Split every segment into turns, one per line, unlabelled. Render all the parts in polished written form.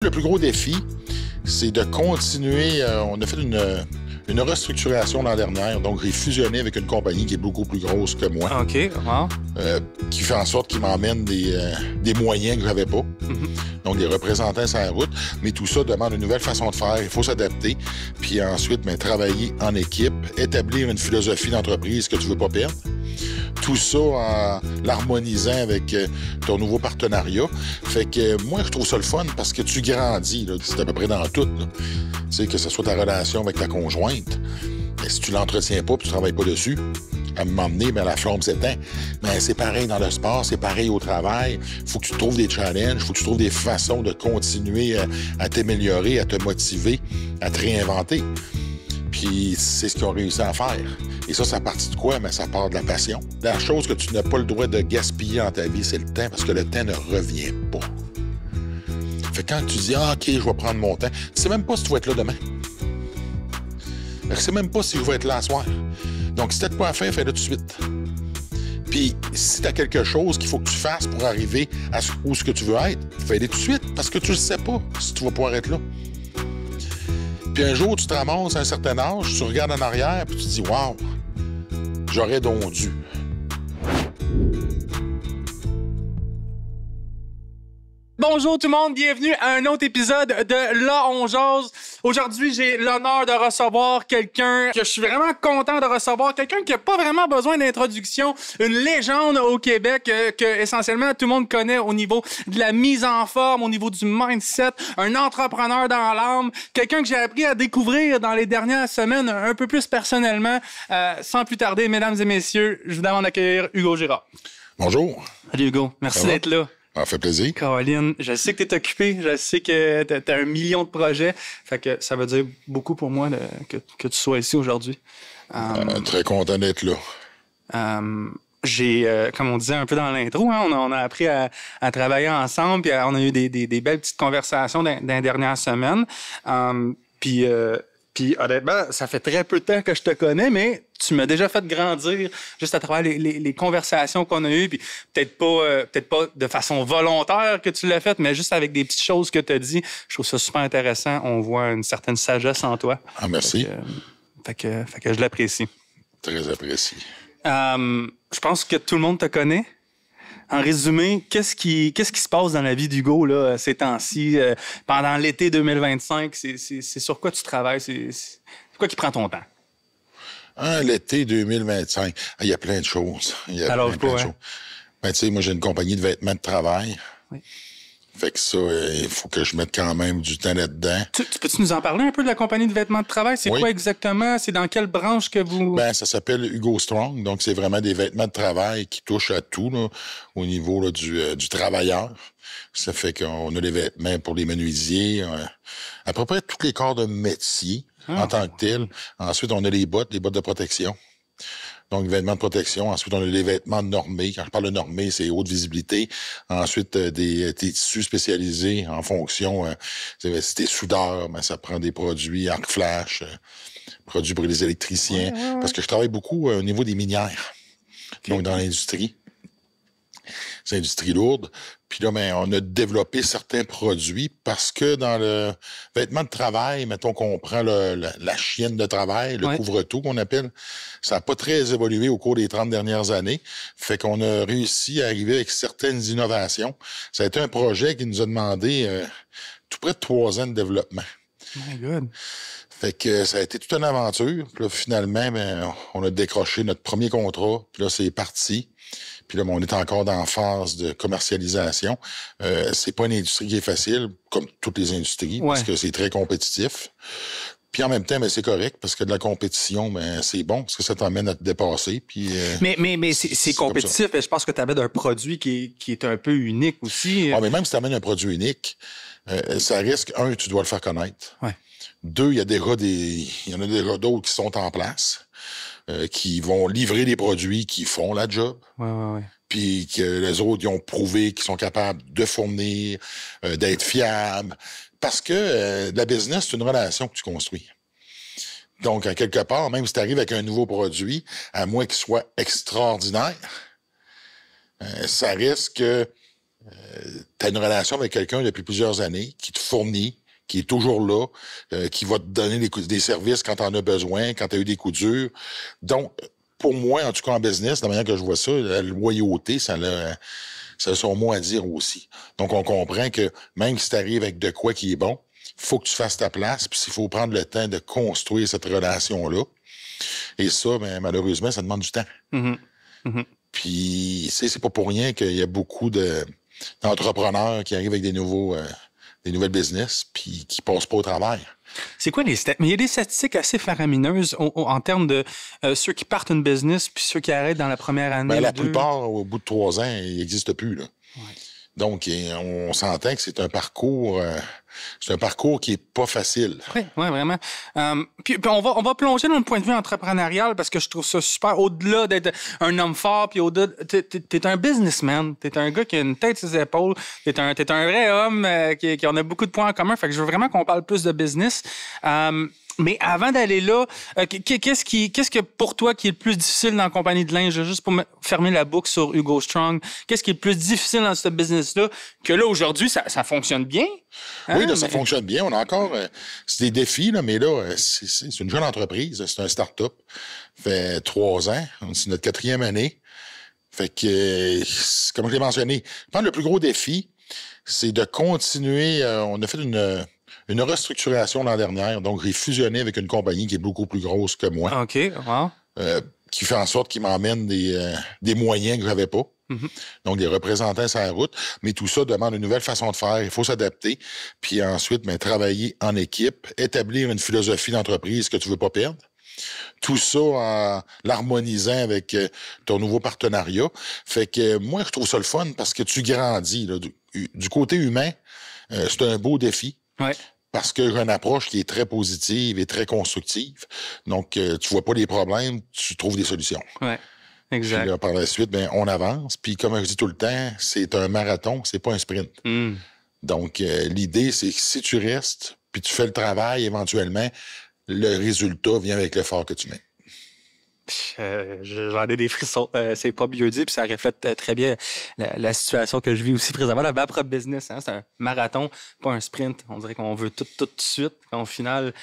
Le plus gros défi, c'est de continuer. On a fait une restructuration l'an dernier. Donc, j'ai fusionné avec une compagnie qui est beaucoup plus grosse que moi.
OK, wow.
Qui fait en sorte qu'il m'emmène des moyens que je n'avais pas. Donc, des représentants sur la route. Mais tout ça demande une nouvelle façon de faire. Il faut s'adapter. Puis ensuite, travailler en équipe, établir une philosophie d'entreprise que tu ne veux pas perdre. Tout ça en l'harmonisant avec ton nouveau partenariat. Fait que moi, je trouve ça le fun parce que tu grandis. C'est à peu près dans tout. Tu sais, que ce soit ta relation avec ta conjointe. Mais si tu l'entretiens pas et tu travailles pas dessus, à un moment donné, la flamme s'éteint. Mais c'est pareil dans le sport, c'est pareil au travail. Il faut que tu trouves des challenges, il faut que tu trouves des façons de continuer à t'améliorer, à te motiver, à te réinventer. Puis c'est ce qu'ils ont réussi à faire. Et ça part de quoi? Ça part de la passion. La chose que tu n'as pas le droit de gaspiller dans ta vie, c'est le temps, parce que le temps ne revient pas. Fait que quand tu dis « Ah, OK, je vais prendre mon temps », tu sais même pas si tu vas être là demain. Tu sais même pas si je vais être là à soir. Donc, si t'as de quoi à faire, fais-le tout de suite. Puis, si t'as quelque chose qu'il faut que tu fasses pour arriver à où ce que tu veux être, fais-le tout de suite, parce que tu ne sais pas si tu vas pouvoir être là. Puis un jour, tu te ramasses à un certain âge, tu regardes en arrière, puis tu te dis « Wow, j'aurais donc dû. »
Bonjour tout le monde, bienvenue à un autre épisode de Là on jase. Aujourd'hui, j'ai l'honneur de recevoir quelqu'un que je suis vraiment content de recevoir, quelqu'un qui n'a pas vraiment besoin d'introduction, une légende au Québec que essentiellement tout le monde connaît au niveau de la mise en forme, au niveau du mindset, un entrepreneur dans l'âme, quelqu'un que j'ai appris à découvrir dans les dernières semaines un peu plus personnellement. Sans plus tarder, mesdames et messieurs, je vous demande d'accueillir Hugo Girard.
Bonjour.
Salut Hugo, merci d'être là.
Ça fait plaisir.
Caroline, je sais que tu es occupé, je sais que tu as 1 million de projets. Fait que ça veut dire beaucoup pour moi que tu sois ici aujourd'hui.
Très content d'être là.
J'ai, comme on disait un peu dans l'intro, hein, on a appris à travailler ensemble, puis on a eu des belles petites conversations dans les dernières semaines. Puis honnêtement, ça fait très peu de temps que je te connais, mais tu m'as déjà fait grandir juste à travers les conversations qu'on a eues. Puis peut-être pas de façon volontaire que tu l'as fait, mais juste avec des petites choses que tu as dit. Je trouve ça super intéressant. On voit une certaine sagesse en toi.
Ah, merci.
Fait que je l'apprécie.
Très apprécié.
Je pense que tout le monde te connaît. En résumé, qu'est-ce qui se passe dans la vie d'Hugo là, ces temps-ci, pendant l'été 2025? C'est sur quoi tu travailles? C'est quoi qui prend ton temps?
L'été 2025, il y a plein de choses. Il y a
Alors,
plein de choses. Tu sais, moi, j'ai une compagnie de vêtements de travail.
Oui.
Fait que ça, il faut que je mette quand même du temps là-dedans.
Tu peux-tu nous en parler un peu de la compagnie de vêtements de travail? C'est quoi exactement? C'est dans quelle branche que vous...
Ça s'appelle Hugo Strong. Donc, c'est vraiment des vêtements de travail qui touchent à tout là, au niveau là, du travailleur. Ça fait qu'on a les vêtements pour les menuisiers, à peu près tous les corps de métier en tant que tel. Ensuite, on a les bottes de protection. Donc, vêtements de protection. Ensuite, on a les vêtements normés. Quand je parle de normés, c'est haute visibilité. Ensuite, des tissus spécialisés en fonction. Si t'es soudeur, ça prend des produits arc flash, produits pour les électriciens. Ouais. Parce que je travaille beaucoup au niveau des minières. Okay. Donc, dans l'industrie. C'est industrie lourde. Puis là, on a développé certains produits parce que dans le vêtement de travail, mettons qu'on prend la chienne de travail, le couvre-tout qu'on appelle, ça n'a pas très évolué au cours des 30 dernières années. Fait qu'on a réussi à arriver avec certaines innovations. Ça a été un projet qui nous a demandé tout près de 3 ans de développement.
My God.
Fait que ça a été toute une aventure. Puis là, finalement, on a décroché notre premier contrat. Puis là, c'est parti. Puis là, on est encore dans la phase de commercialisation. C'est pas une industrie qui est facile, comme toutes les industries, parce que c'est très compétitif. Puis en même temps, c'est correct, parce que de la compétition, c'est bon, parce que ça t'emmène à te dépasser. Puis,
mais c'est compétitif, et je pense que tu amènes un produit qui est un peu unique aussi.
Mais même si tu amènes un produit unique, ça risque, tu dois le faire connaître.
Ouais.
2, il y en a déjà d'autres qui sont en place. Qui vont livrer des produits qui font la job.
Ouais.
Puis que les autres, ils ont prouvé qu'ils sont capables de fournir, d'être fiables. Parce que la business, c'est une relation que tu construis. Donc, à quelque part, même si tu arrives avec un nouveau produit, à moins qu'il soit extraordinaire, ça risque que tu as une relation avec quelqu'un depuis plusieurs années qui te fournit, qui est toujours là, qui va te donner des services quand tu en as besoin, quand tu as eu des coups durs. Donc, pour moi, en tout cas en business, de la manière que je vois ça, la loyauté, ça a son mot à dire aussi. Donc, on comprend que même si tu arrives avec de quoi qui est bon, il faut que tu fasses ta place, puis il faut prendre le temps de construire cette relation-là. Et ça, ben, malheureusement, ça demande du temps.
Mm-hmm. Mm-hmm.
Puis, c'est pas pour rien qu'il y a beaucoup d'entrepreneurs qui arrivent avec des nouvelles business, puis qui passent pas au travers.
C'est quoi les statistiques? Mais il y a des statistiques assez faramineuses en termes de ceux qui partent une business puis ceux qui arrêtent dans la première année.
Ben, la plupart, au bout de 3 ans, ils n'existent plus, là.
Ouais.
Donc, on s'entend que c'est un parcours qui est pas facile.
Oui, vraiment. Puis on va plonger dans le point de vue entrepreneurial parce que je trouve ça super. Au-delà d'être un homme fort, puis au-delà, t'es un businessman. T'es un gars qui a une tête sur ses épaules. T'es un vrai homme qui en a beaucoup de points en commun. Fait que je veux vraiment qu'on parle plus de business. Mais avant d'aller là, qu'est-ce que pour toi qui est le plus difficile dans la compagnie de linge, juste pour fermer la boucle sur Hugo Strong, qu'est-ce qui est le plus difficile dans ce business-là, que là, aujourd'hui, ça fonctionne bien?
Hein? Oui, là, ça fonctionne bien. On a encore... c'est des défis, là, mais là, c'est une jeune entreprise. C'est un start-up. Ça fait 3 ans. C'est notre 4e année. Fait que, comme je l'ai mentionné, je pense que le plus gros défi, c'est de continuer... on a fait une restructuration l'an dernier. Donc, j'ai fusionné avec une compagnie qui est beaucoup plus grosse que moi.
OK, wow.
Qui fait en sorte qu'il m'emmène des moyens que je n'avais pas. Mm-hmm. Donc, des représentants sur la route. Mais tout ça demande une nouvelle façon de faire. Il faut s'adapter. Puis ensuite, travailler en équipe, établir une philosophie d'entreprise que tu ne veux pas perdre. Tout ça en l'harmonisant avec ton nouveau partenariat. Fait que moi, je trouve ça le fun parce que tu grandis. Là. Du côté humain, c'est un beau défi.
Ouais.
Parce que j'ai une approche qui est très positive et très constructive. Donc, tu vois pas les problèmes, tu trouves des solutions.
Oui, exact.
Puis là, par la suite, on avance. Puis comme je dis tout le temps, c'est un marathon, c'est pas un sprint. Mm. Donc, l'idée, c'est que si tu restes, puis tu fais le travail, éventuellement, le résultat vient avec l'effort que tu mets.
J'en ai des frissons. C'est pas mieux dit, puis ça reflète très bien la situation que je vis aussi présentement. Ma propre business, hein, c'est un marathon, pas un sprint. On dirait qu'on veut tout de suite. Au final,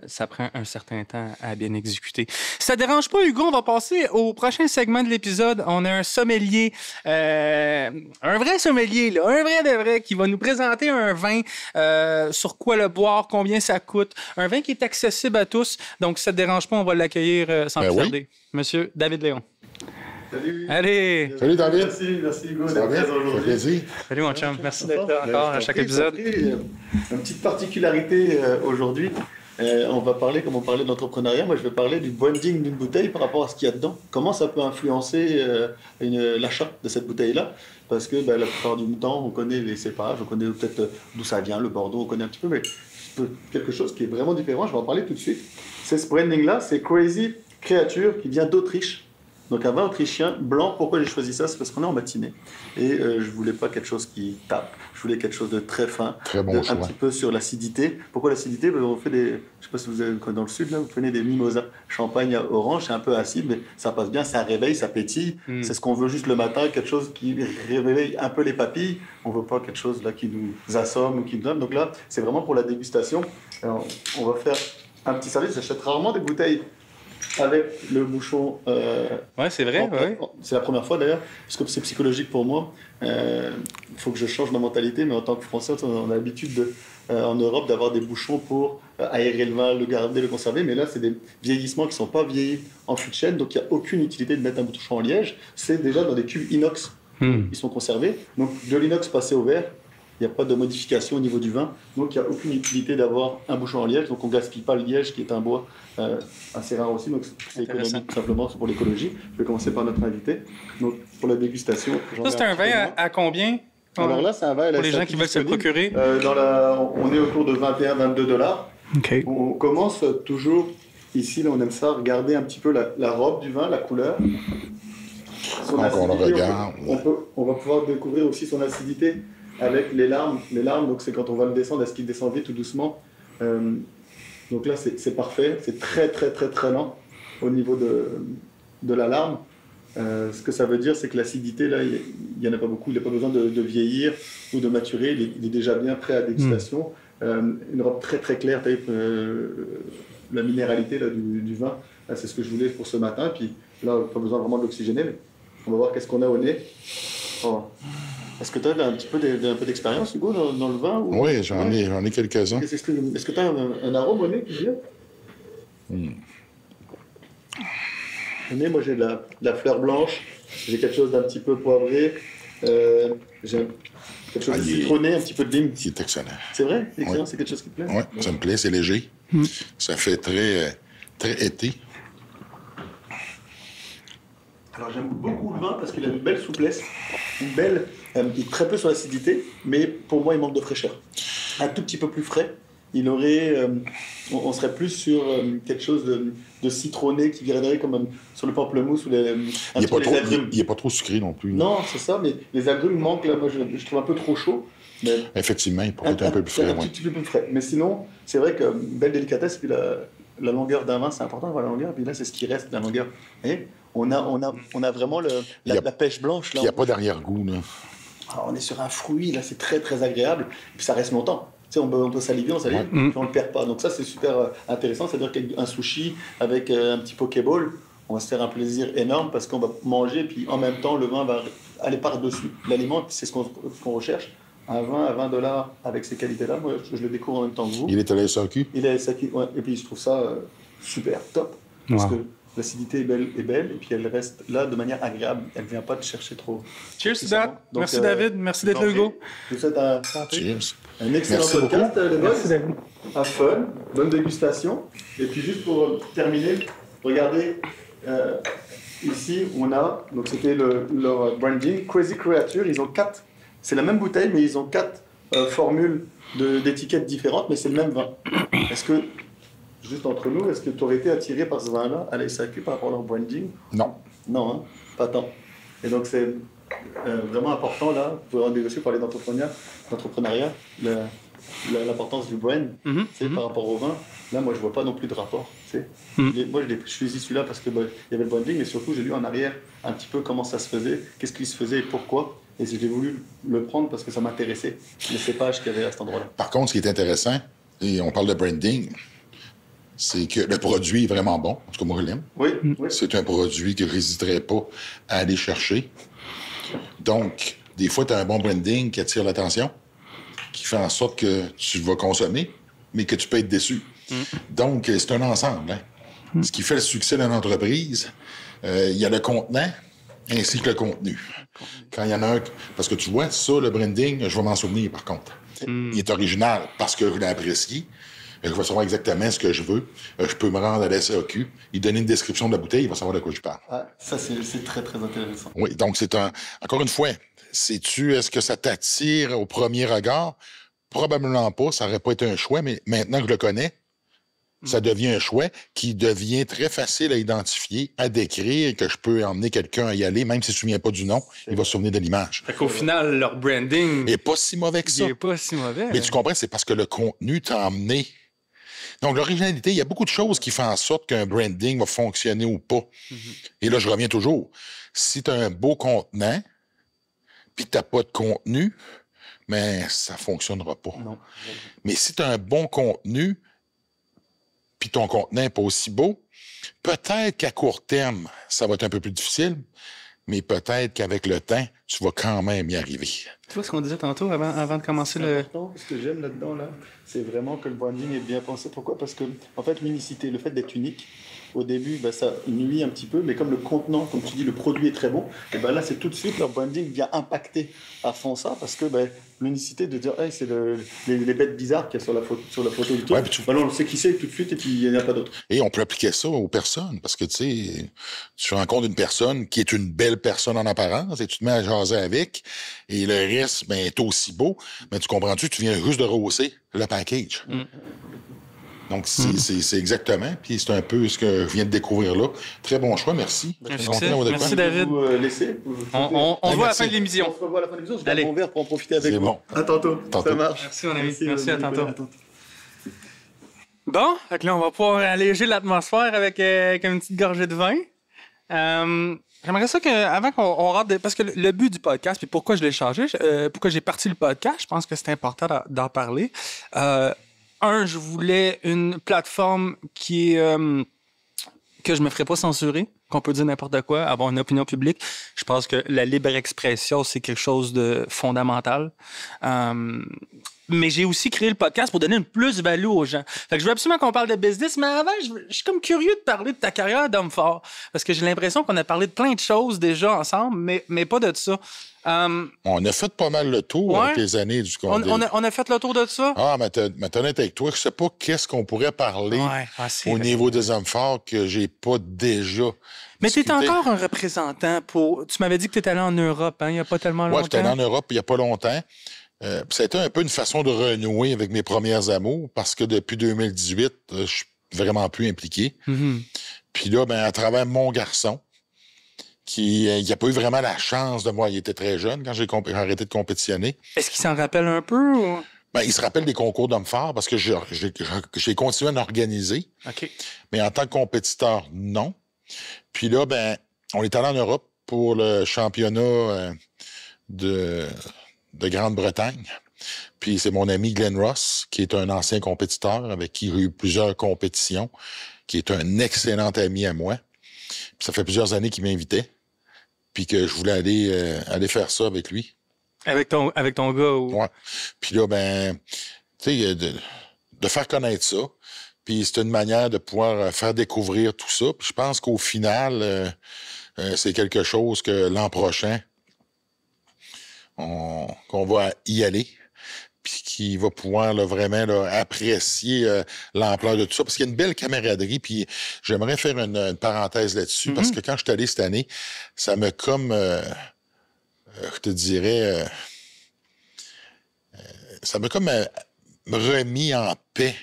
ça prend un certain temps à bien exécuter. Si ça ne dérange pas, Hugo, on va passer au prochain segment de l'épisode. On a un sommelier, un vrai sommelier, là, un vrai de vrai, qui va nous présenter un vin, sur quoi le boire, combien ça coûte. Un vin qui est accessible à tous. Donc, si ça ne te dérange pas, on va l'accueillir sans plus tarder. Monsieur David Léon.
Salut.
Allez.
Salut, David.
Merci Hugo
d'être présent
aujourd'hui.
Salut, mon chum. Merci d'être là encore à chaque épisode.
Une petite particularité aujourd'hui. On va parler, comme on parlait d'entrepreneuriat, moi je vais parler du branding d'une bouteille par rapport à ce qu'il y a dedans. Comment ça peut influencer l'achat de cette bouteille-là? Parce que la plupart du temps, on connaît les cépages, on connaît peut-être d'où ça vient, le Bordeaux, on connaît un petit peu, mais quelque chose qui est vraiment différent, je vais en parler tout de suite. C'est ce branding-là, c'est Crazy Creature qui vient d'Autriche. Donc un vin autrichien blanc. Pourquoi j'ai choisi ça? C'est parce qu'on est en matinée et je voulais pas quelque chose qui tape. Je voulais quelque chose de très fin,
très bon choix.
Un petit peu sur l'acidité. Pourquoi l'acidité? On fait des, je sais pas si vous avez dans le sud là, vous prenez des mimosas, champagne orange, c'est un peu acide, mais ça passe bien, ça réveille, ça pétille. C'est ce qu'on veut juste le matin, quelque chose qui réveille un peu les papilles. On veut pas quelque chose là qui nous assomme ou qui nous donne. Donc là, c'est vraiment pour la dégustation. Alors, on va faire un petit service. J'achète rarement des bouteilles avec le bouchon.
Ouais, c'est vrai. Ouais.
C'est la première fois d'ailleurs, parce que c'est psychologique pour moi. Il faut que je change ma mentalité, mais en tant que Français, on a l'habitude en Europe d'avoir des bouchons pour aérer le vin, le garder, le conserver. Mais là, c'est des vieillissements qui ne sont pas vieillis en fût de chêne, donc il n'y a aucune utilité de mettre un bouchon en liège. C'est déjà dans des cubes inox. Ils sont conservés. Donc de l'inox passé au verre. Il n'y a pas de modification au niveau du vin, donc il n'y a aucune utilité d'avoir un bouchon en liège, donc on ne gaspille pas le liège qui est un bois assez rare aussi, donc c'est économique tout simplement, c'est pour l'écologie. Je vais commencer par notre invité. Donc pour la dégustation...
Ça c'est un vin à combien?
Alors là c'est un vin...
Pour les gens qui veulent se le procurer?
On est autour de 21-22 $.
Okay.
On commence toujours, ici là, on aime ça, regarder un petit peu la robe du vin, la couleur. Son acidité,
on le regarde.
On va pouvoir découvrir aussi son acidité avec les larmes. Les larmes, donc c'est quand on va le descendre, est-ce qu'il descend vite ou doucement. Donc là, c'est parfait. C'est très, très, très, très lent au niveau de la larme. Ce que ça veut dire, c'est que l'acidité, là, il n'y en a pas beaucoup. Il n'a pas besoin de vieillir ou de maturer. Il est déjà bien prêt à dégustation. Une robe très très claire. La minéralité là, du vin, c'est ce que je voulais pour ce matin. Puis là, pas besoin vraiment de l'oxygéner. Mais on va voir qu'est-ce qu'on a au nez. Oh. Est-ce que tu as un peu d'expérience, Hugo, dans le vin ou...
Oui, j'en ai quelques-uns.
Est-ce que tu as un arôme au nez qui vient Au nez, moi j'ai de la fleur blanche, j'ai quelque chose d'un petit peu poivré, j'ai quelque chose de citronné, un petit peu de lime.
Il est excellent.
C'est vrai? C'est excellent, c'est quelque chose qui te plaît?
Oui, ça me plaît, c'est léger. Ça fait très été.
Alors j'aime beaucoup le vin parce qu'il a une belle souplesse, il est très peu sur l'acidité, mais pour moi il manque de fraîcheur. Un tout petit peu plus frais, on serait plus sur quelque chose de citronné qui viendrait comme sur le pamplemousse ou les agrumes.
Il n'est pas trop sucré non plus.
Non, c'est ça, mais les agrumes manquent là, moi je trouve un peu trop chaud. Mais
effectivement, il pourrait être un peu plus frais.
Un petit peu plus frais, mais sinon c'est vrai que belle délicatesse, puis la longueur d'un vin, c'est important d'avoir la longueur, puis là c'est ce qui reste, la longueur. Et on a vraiment la pêche blanche.
Il n'y a pas d'arrière-goût.
Alors, on est sur un fruit, là c'est très très agréable, et puis ça reste longtemps. Tu sais, on peut saliver, puis on ne le perd pas. Donc ça c'est super intéressant, c'est-à-dire qu'un sushi avec un petit pokéball, on va se faire un plaisir énorme parce qu'on va manger, puis en même temps le vin va aller par-dessus l'aliment, c'est ce qu'on recherche. Un vin à $20 avec ces qualités-là, moi je le découvre en même temps que vous.
Il est à la SAQ?
Il est à la SAQ, ouais. Et puis je trouve ça super, top. Parce que l'acidité est belle, et puis elle reste là de manière agréable. Elle ne vient pas te chercher trop.
Cheers to that. Merci David, merci d'être là, Hugo.
Je vous souhaite un excellent
merci
podcast, les boys.
Merci David.
Un fun, bonne dégustation. Et puis juste pour terminer, regardez, ici on a, donc c'était leur branding, Crazy Creature, ils ont 4. C'est la même bouteille, mais ils ont 4 formules d'étiquettes différentes, mais c'est le même vin. Est-ce que, juste entre nous, est-ce que tu aurais été attiré par ce vin-là à la SAQ par rapport à leur branding?
Non.
Non, hein? Pas tant. Et donc c'est vraiment important, là, vous pouvez en négocier, parler d'entrepreneuriat, l'importance du brand, par rapport au vin. Là, moi, je vois pas non plus de rapport. Moi, je choisis celui-là parce qu'il y avait le branding, mais surtout, j'ai lu en arrière un petit peu comment ça se faisait, qu'est-ce qui se faisait et pourquoi. Et j'ai voulu le prendre parce que ça m'intéressait, les cépages qu'il y avait à cet endroit-là.
Par contre, ce qui est intéressant, et on parle de branding, c'est que le produit est vraiment bon. En tout cas, moi, je l'aime.
Oui.
C'est un produit que je n'hésiterais pas à aller chercher. Donc, des fois, tu as un bon branding qui attire l'attention, qui fait en sorte que tu vas consommer, mais que tu peux être déçu. Donc, c'est un ensemble. Hein. Ce qui fait le succès d'une entreprise, il y a le contenant ainsi que le contenu. Quand il y en a un... Parce que tu vois, ça, le branding, je vais m'en souvenir, par contre. Il est original parce que je l'ai apprécié. Je vais savoir exactement ce que je veux. Je peux me rendre à la SAQ, il donner une description de la bouteille, il va savoir de quoi je parle.
Ah, ça, c'est très, très intéressant.
Oui, donc c'est un... Encore une fois, est-ce que ça t'attire au premier regard? Probablement pas, ça n'aurait pas été un choix, mais maintenant que je le connais, ça devient un choix qui devient très facile à identifier, à décrire, que je peux emmener quelqu'un à y aller, même s'il ne se souvient pas du nom, il va se souvenir de l'image.
Fait qu'au final, leur branding...
Il n'est pas si mauvais que ça.
Il n'est pas si mauvais.
Mais tu comprends, c'est parce que le contenu t'a emmené. Donc, l'originalité, il y a beaucoup de choses qui font en sorte qu'un branding va fonctionner ou pas. Et là, je reviens toujours. Si tu as un beau contenant, puis tu n'as pas de contenu, mais ça ne fonctionnera pas.
Non.
Mais si tu as un bon contenu, puis ton contenant n'est pas aussi beau, peut-être qu'à court terme, ça va être un peu plus difficile, mais peut-être qu'avec le temps, tu vas quand même y arriver.
Tu vois ce qu'on disait tantôt avant de commencer le...
Ce que j'aime là-dedans, c'est vraiment que le branding est bien pensé. Pourquoi? Parce que, en fait, l'unicité, le fait d'être unique, au début, ça nuit un petit peu, mais comme le contenant, comme tu dis, le produit est très bon, et là, c'est tout de suite, leur branding vient impacter à fond ça, parce que l'unicité de dire, hey, c'est les bêtes bizarres qu'il y a sur la photo du tout. Ouais, on sait qui c'est tout de suite, et puis il n'y en a pas d'autre.
Et on peut appliquer ça aux personnes, parce que, tu rencontres une personne qui est une belle personne en apparence, et tu te mets à jaser avec, et le reste, est aussi beau, mais tu comprends-tu, tu viens juste de rehausser le package. Donc, c'est exactement. Puis c'est un peu ce que je viens de découvrir là. Très bon choix, merci.
Merci David. On se voit à la fin de l'émission.
On se revoit à la fin de l'émission. Je vais mon verre pour en profiter avec vous.
C'est bon.
À tantôt. Ça marche.
Merci, mon ami. Merci à tantôt. Bon, donc là, on va pouvoir alléger l'atmosphère avec une petite gorgée de vin. J'aimerais ça avant qu'on rentre... Parce que le but du podcast, puis pourquoi je l'ai changé, pourquoi j'ai parti le podcast, je pense que c'est important d'en parler. Je voulais une plateforme qui est... que je me ferais pas censurer, qu'on peut dire n'importe quoi, avoir une opinion publique. Je pense que la libre expression, c'est quelque chose de fondamental. Mais j'ai aussi créé le podcast pour donner une plus-value aux gens. Fait que je veux absolument qu'on parle de business, mais avant, je suis comme curieux de parler de ta carrière d'homme fort. Parce que j'ai l'impression qu'on a parlé de plein de choses déjà ensemble, mais pas de ça.
On a fait pas mal le tour avec les années du Condé.
On a fait le tour de ça?
Ah, mais honnête avec toi, je sais pas qu'est-ce qu'on pourrait parler au niveau des hommes forts que j'ai pas déjà.
Mais tu es encore un représentant pour... Tu m'avais dit que tu étais allé en Europe, hein, il n'y a pas tellement longtemps.
Oui, j'étais allé en Europe il n'y a pas longtemps. Ça a été un peu une façon de renouer avec mes premières amours parce que depuis 2018, je suis vraiment plus impliqué.
Mm-hmm.
Puis là, à travers mon garçon, il n'a pas eu vraiment la chance de moi. Il était très jeune quand j'ai arrêté de compétitionner.
Est-ce qu'il s'en rappelle un peu? Ou...
Il se rappelle des concours d'hommes forts parce que j'ai continué à en organiser.
OK.
Mais en tant que compétiteur, non. Puis là, on est allé en Europe pour le championnat de Grande-Bretagne. Puis c'est mon ami Glenn Ross, qui est un ancien compétiteur avec qui j'ai eu plusieurs compétitions, qui est un excellent ami à moi. Puis ça fait plusieurs années qu'il m'invitait, puis que je voulais aller faire ça avec lui.
Avec ton gars? Ou...
Ouais. Puis là, tu sais, de faire connaître ça. Puis c'est une manière de pouvoir faire découvrir tout ça. Puis je pense qu'au final, c'est quelque chose que l'an prochain, qu'on va y aller, puis qui va pouvoir vraiment apprécier l'ampleur de tout ça, parce qu'il y a une belle camaraderie, puis j'aimerais faire une parenthèse là-dessus, parce que quand je suis allé cette année, ça m'a comme, je te dirais, ça m'a comme remis en paix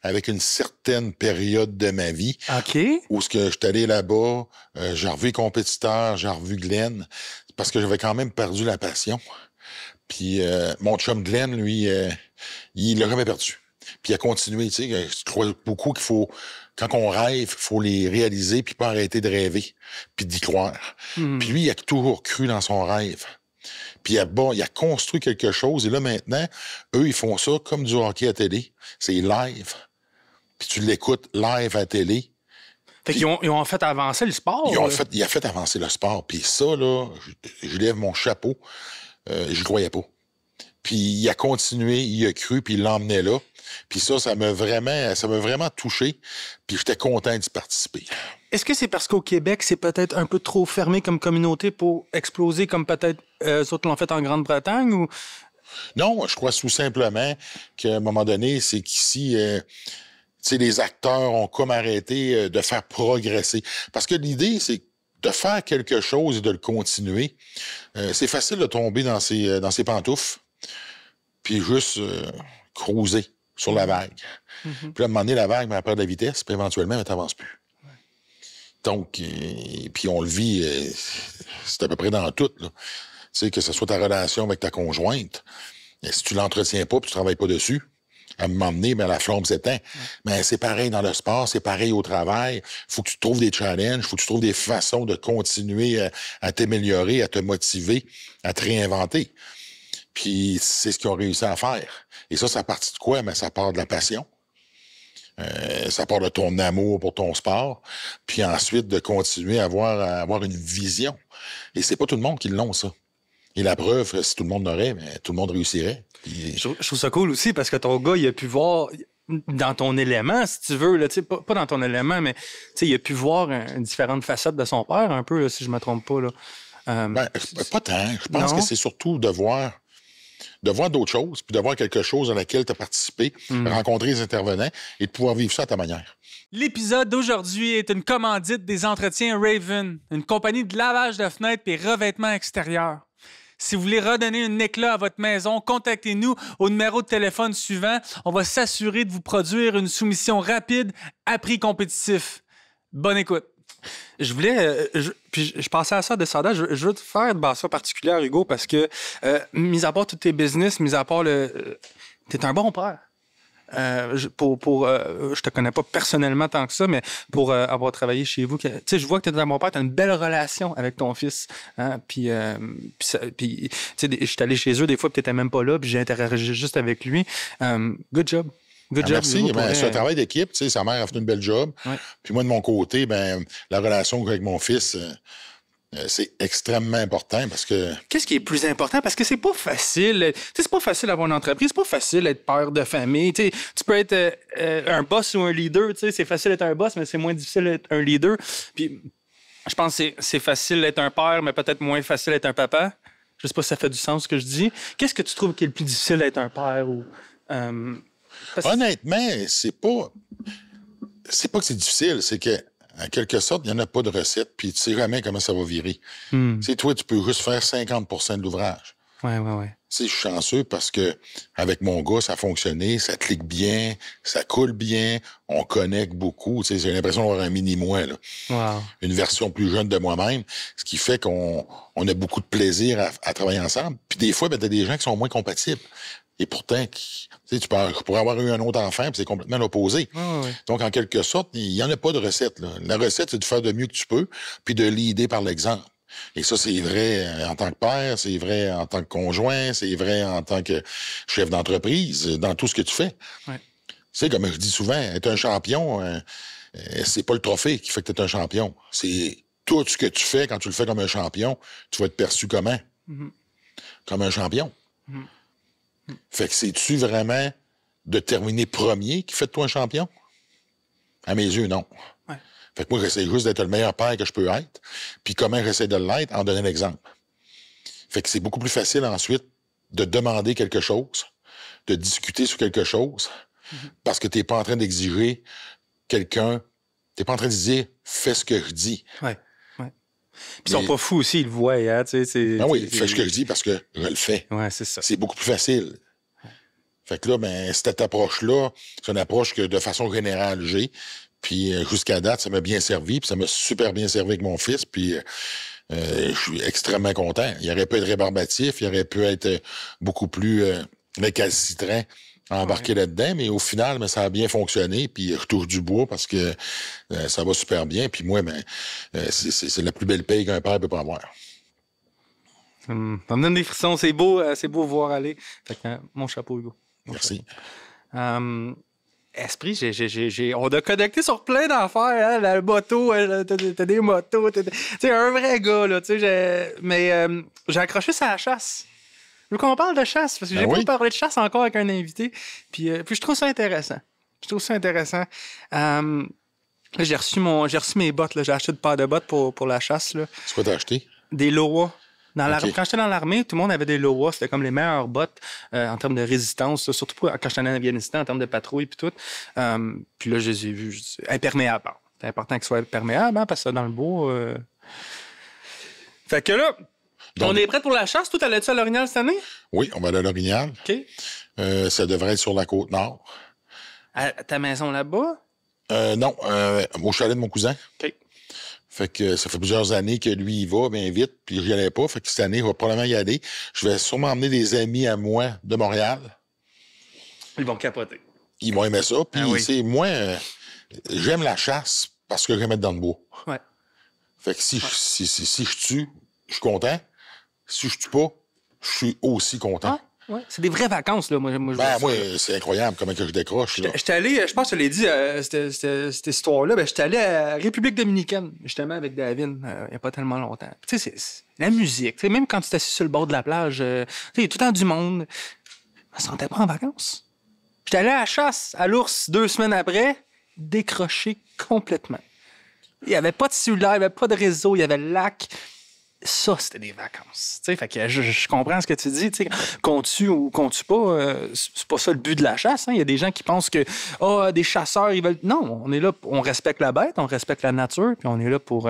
avec une certaine période de ma vie.
OK.
Où ce que je suis allé là-bas, j'ai revu les compétiteurs, j'ai revu Glenn, parce que j'avais quand même perdu la passion. Puis mon chum Glenn, lui, il l'a jamais perdu. Puis il a continué, tu sais. Je crois beaucoup qu'il faut, quand on rêve, il faut les réaliser, puis pas arrêter de rêver, puis d'y croire. Puis lui, il a toujours cru dans son rêve. Puis il a construit quelque chose. Et là, maintenant, eux, ils font ça comme du hockey à télé. C'est live. Puis tu l'écoutes live à télé.
Fait qu'ils ont fait avancer le sport.
Il a fait avancer le sport. Puis ça, là, je lève mon chapeau. Je croyais pas. Puis il a continué, il a cru, puis il l'emmenait là. Puis ça m'a vraiment touché. Puis j'étais content d'y participer.
Est-ce que c'est parce qu'au Québec, c'est peut-être un peu trop fermé comme communauté pour exploser comme peut-être eux autres l'ont fait en Grande-Bretagne ou...
Non, je crois tout simplement qu'à un moment donné, c'est qu'ici, les acteurs ont comme arrêté de faire progresser. Parce que l'idée, c'est de faire quelque chose et de le continuer. C'est facile de tomber dans ses pantoufles, puis juste cruiser sur la vague. Puis à un moment donné, la vague va perdre de la vitesse, puis éventuellement, elle t'avance plus. Donc, puis on le vit, c'est à peu près dans tout, là. Tu sais, que ce soit ta relation avec ta conjointe, si tu l'entretiens pas puis tu travailles pas dessus, à un moment donné, la flamme s'éteint. Mais c'est pareil dans le sport, c'est pareil au travail. Faut que tu trouves des challenges, faut que tu trouves des façons de continuer à t'améliorer, à te motiver, à te réinventer. Puis c'est ce qu'ils ont réussi à faire. Et ça part de quoi? Ça part de la passion. Ça part de ton amour pour ton sport, puis ensuite de continuer à avoir une vision. Et c'est pas tout le monde qui l'ont, ça. Et la preuve, si tout le monde l'aurait, tout le monde réussirait. Puis...
Je trouve ça cool aussi parce que ton gars, il a pu voir dans ton élément, si tu veux, là, pas dans ton élément, mais il a pu voir différentes facettes de son père, un peu, là, si je me trompe pas. Là.
Pas tant. Je pense que c'est surtout de voir d'autres choses, puis de voir quelque chose dans laquelle tu as participé, rencontrer les intervenants et de pouvoir vivre ça à ta manière.
L'épisode d'aujourd'hui est une commandite des entretiens Raven, une compagnie de lavage de fenêtres et revêtement extérieur. Si vous voulez redonner un éclat à votre maison, contactez-nous au numéro de téléphone suivant. On va s'assurer de vous produire une soumission rapide à prix compétitif. Bonne écoute. Je voulais, puis je pensais à ça de Sada, je veux te faire de mention particulière, Hugo, parce que, mis à part tous tes business, mis à part t'es un bon père. je te connais pas personnellement tant que ça, mais pour avoir travaillé chez vous, tu sais, je vois que tu es mon père, tu as une belle relation avec ton fils. Hein? Puis, tu sais, je suis allé chez eux des fois, puis tu n'étais même pas là, puis j'ai interagi juste avec lui. Good job. Good job.
Merci. C'est un travail d'équipe. Tu sais, sa mère a fait une belle job. Ouais. Puis moi, de mon côté, la relation avec mon fils... c'est extrêmement important parce que...
Qu'est-ce qui est plus important? Parce que c'est pas facile. Tu sais, c'est pas facile d'avoir une entreprise. C'est pas facile d'être père de famille. Tu sais, tu peux être un boss ou un leader. Tu sais, c'est facile d'être un boss, mais c'est moins difficile d'être un leader. Puis, je pense que c'est facile d'être un père, mais peut-être moins facile d'être un papa. Je sais pas si ça fait du sens ce que je dis. Qu'est-ce que tu trouves qui est le plus difficile d'être un père? Ou,
Honnêtement, c'est pas que c'est difficile, c'est que en quelque sorte, il n'y en a pas de recette, puis tu sais jamais comment ça va virer. Tu sais, toi, tu peux juste faire 50 % de l'ouvrage.
Ouais.
Tu sais, je suis chanceux parce que avec mon gars, ça a fonctionné, ça clique bien, ça coule bien, on connecte beaucoup. Tu sais, j'ai l'impression d'avoir un mini-moi, là.
Wow.
Une version plus jeune de moi-même, ce qui fait qu'on a beaucoup de plaisir à travailler ensemble. Puis des fois, tu as des gens qui sont moins compatibles. Et pourtant, tu sais, tu pourrais avoir eu un autre enfant, puis c'est complètement l'opposé.
Ouais.
Donc, en quelque sorte, il n'y en a pas de recette, là. La recette, c'est de faire de mieux que tu peux, puis de leader par l'exemple. Et ça, c'est vrai en tant que père, c'est vrai en tant que conjoint, c'est vrai en tant que chef d'entreprise, dans tout ce que tu fais.
Ouais.
Tu sais, comme je dis souvent, être un champion, c'est pas le trophée qui fait que tu es un champion. C'est tout ce que tu fais quand tu le fais comme un champion, tu vas être perçu comment? Comme un champion. Fait que c'est-tu vraiment de terminer premier qui fait de toi un champion? À mes yeux, non.
Ouais.
Fait que moi, j'essaie juste d'être le meilleur père que je peux être. Puis comment j'essaie de l'être? En donnant l'exemple. Fait que c'est beaucoup plus facile ensuite de demander quelque chose, de discuter sur quelque chose, parce que t'es pas en train d'exiger quelqu'un, t'es pas en train de dire « fais ce que je dis ».
Ouais. Puis ils sont pas fous aussi, ils le voient. Hein,
oui, fais ce que je dis parce que je le fais.
Ouais, c'est ça.
C'est beaucoup plus facile. Fait que là, cette approche-là, c'est une approche que de façon générale, j'ai. Puis jusqu'à date, ça m'a bien servi. Puis ça m'a super bien servi avec mon fils. Puis je suis extrêmement content. Il aurait pu être rébarbatif, il aurait pu être beaucoup plus récalcitrant à embarquer là-dedans. Mais au final, ça a bien fonctionné. Puis je touche du bois parce que ça va super bien. Puis moi, c'est la plus belle paye qu'un père peut pas avoir.
Ça me donne des frissons. C'est beau voir aller. Fait que, mon chapeau, Hugo.
Merci.
Esprit, on a connecté sur plein d'affaires, hein? La moto, t'as des motos, t'es un vrai gars, là, mais j'ai accroché ça à la chasse. Je veux qu'on parle de chasse, parce que j'ai pas parlé de chasse encore avec un invité, puis je trouve ça intéressant. Là, j'ai reçu mes bottes, là. J'ai acheté une paire de bottes pour la chasse, là.
C'est quoi t'as acheté?
Des Loa. Quand j'étais dans l'armée, tout le monde avait des Loa. C'était comme les meilleures bottes en termes de résistance, là, surtout quand j'étais en Afghanistan, en termes de patrouille puis tout. Puis là, je les ai vus imperméables. Bon, c'est important qu'ils soient imperméables, hein, parce que dans le bois... Fait que là, on est prêt pour la chasse. Toi, allais-tu à l'Orignal cette année?
Oui, on va aller à l'Orignal.
OK.
Ça devrait être sur la Côte-Nord.
À ta maison là-bas?
Non, au chalet de mon cousin.
OK.
Fait que ça fait plusieurs années que lui, il va bien vite, puis j'y allais pas. Fait que cette année, il va probablement y aller. Je vais sûrement emmener des amis à moi de Montréal.
Ils vont capoter.
Ils vont aimer ça. Puis, tu sais, moi, j'aime la chasse parce que j'aime être dans le bois.
Ouais.
Fait que si je tue, je suis content. Si je tue pas, je suis aussi content.
Ouais. C'est des vraies vacances, là. Moi,
c'est incroyable comment que je décroche.
J'étais allé, je pense que je l'ai dit, cette histoire-là, j'étais allé à République dominicaine, justement, avec David, il n'y a pas tellement longtemps. Tu sais, c'est la musique. T'sais, même quand tu t'assis sur le bord de la plage, il y a tout le temps du monde. Je me sentais pas en vacances. J'étais allé à la chasse, à l'ours, 2 semaines après, décroché complètement. Il n'y avait pas de cellulaire, il n'y avait pas de réseau, il y avait le lac. Ça, c'était des vacances. T'sais, fait que je comprends ce que tu dis. Qu'on tue ou qu'on tue pas, c'est pas ça le but de la chasse. Hein. Il y a des gens qui pensent que des chasseurs, ils veulent... Non, on est là, on respecte la bête, on respecte la nature, puis on est là pour...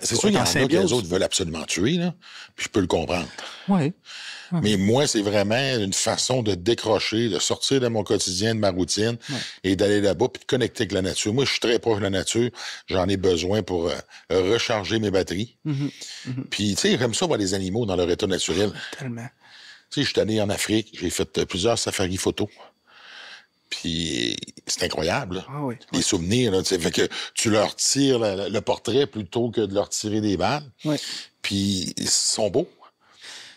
c'est sûr qu'il y en a que les autres veulent absolument tuer, là, puis je peux le comprendre.
Oui.
Mais moi, c'est vraiment une façon de décrocher, de sortir de mon quotidien, de ma routine, et d'aller là-bas, puis de connecter avec la nature. Moi, je suis très proche de la nature. J'en ai besoin pour recharger mes batteries. Puis, tu sais, j'aime ça voir les animaux dans leur état naturel.
Tellement.
Tu sais, je suis allé en Afrique, j'ai fait plusieurs safaris photos. Puis c'est incroyable, là.
Ah oui.
Les souvenirs, là, tu sais, fait que tu leur tires le portrait plutôt que de leur tirer des balles.
Oui.
Puis ils sont beaux.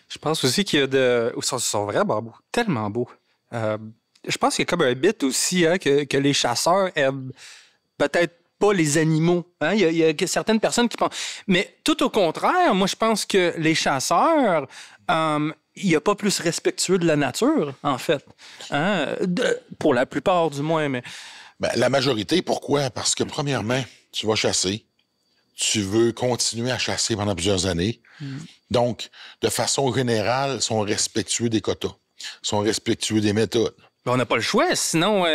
Je pense aussi qu'il y a ils sont vraiment beaux, tellement beaux. Je pense qu'il y a comme un bit aussi hein, que les chasseurs aiment peut-être pas les animaux. Hein? Il y a certaines personnes qui pensent... Mais tout au contraire, moi, je pense que les chasseurs... il n'y a pas plus respectueux de la nature, en fait. Hein? Pour la plupart, du moins. Mais...
Ben, la majorité, pourquoi? Parce que, premièrement, tu vas chasser. Tu veux continuer à chasser pendant plusieurs années. Donc, de façon générale, ils sont respectueux des quotas. Ils sont respectueux des méthodes.
Ben, on n'a pas le choix. Sinon,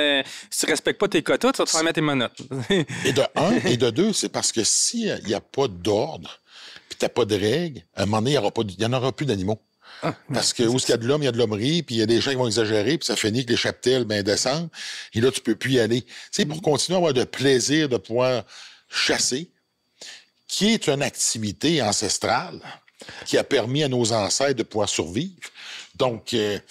si tu ne respectes pas tes quotas, tu vas te faire mettre tes menottes.
Et de un, et de deux, c'est parce que s'il n'y a pas d'ordre, puis tu n'as pas de règles, à un moment donné, il n'y en aura plus d'animaux. Parce que où il y a de l'homme, il y a de l'hommerie, puis il y a des gens qui vont exagérer, puis ça finit que les cheptels descendent, et là, tu peux plus y aller. Tu sais, pour continuer à avoir de plaisir de pouvoir chasser, qui est une activité ancestrale qui a permis à nos ancêtres de pouvoir survivre. Donc, tu sais,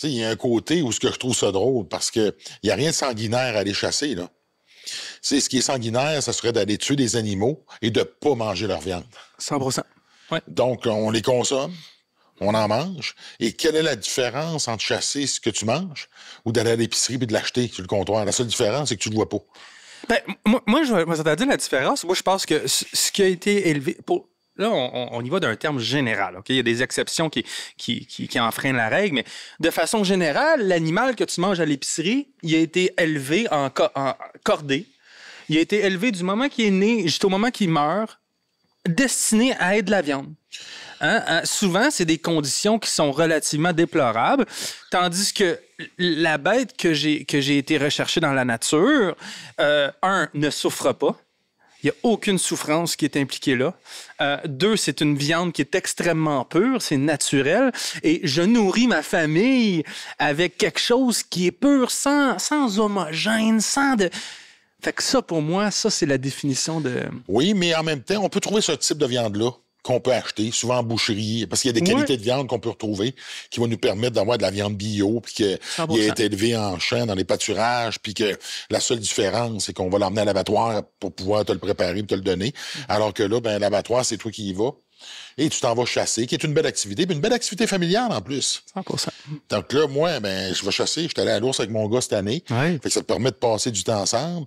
il y a un côté où ce que je trouve ça drôle, parce que il n'y a rien de sanguinaire à aller chasser, là. C'est ce qui est sanguinaire, ça serait d'aller tuer des animaux et de pas manger leur viande.
100%. Ouais.
Donc, on les consomme, on en mange. Et quelle est la différence entre chasser ce que tu manges ou d'aller à l'épicerie et de l'acheter sur le comptoir? La seule différence, c'est que tu le vois pas.
Ben, moi je vais te dire la différence. Moi, je pense que ce qui a été élevé... Là, on y va d'un terme général. Okay? Il y a des exceptions qui enfreignent la règle, mais de façon générale, l'animal que tu manges à l'épicerie, il a été élevé en cordée. Il a été élevé du moment qu'il est né jusqu'au moment qu'il meurt, destiné à être de la viande. Hein? Souvent, c'est des conditions qui sont relativement déplorables, tandis que la bête que j'ai été rechercher dans la nature, ne souffre pas. Il n'y a aucune souffrance qui est impliquée là. 2, c'est une viande qui est extrêmement pure, c'est naturel. Et je nourris ma famille avec quelque chose qui est pur, sans homogène, sans de... Fait que ça, pour moi, ça, c'est la définition de...
Oui, mais en même temps, on peut trouver ce type de viande-là qu'on peut acheter, souvent en boucherie, parce qu'il y a des qualités de viande qu'on peut retrouver qui vont nous permettre d'avoir de la viande bio, puis qu'elle a été élevée en champ dans les pâturages, puis que la seule différence, c'est qu'on va l'emmener à l'abattoir pour pouvoir te le préparer et te le donner. Alors que là, l'abattoir, c'est toi qui y vas. Et tu t'en vas chasser, qui est une belle activité, puis une belle activité familiale en plus.
100%.
Donc là, moi, je vais chasser. Je suis allé à l'ours avec mon gars cette année.
Ouais.
Fait que ça te permet de passer du temps ensemble,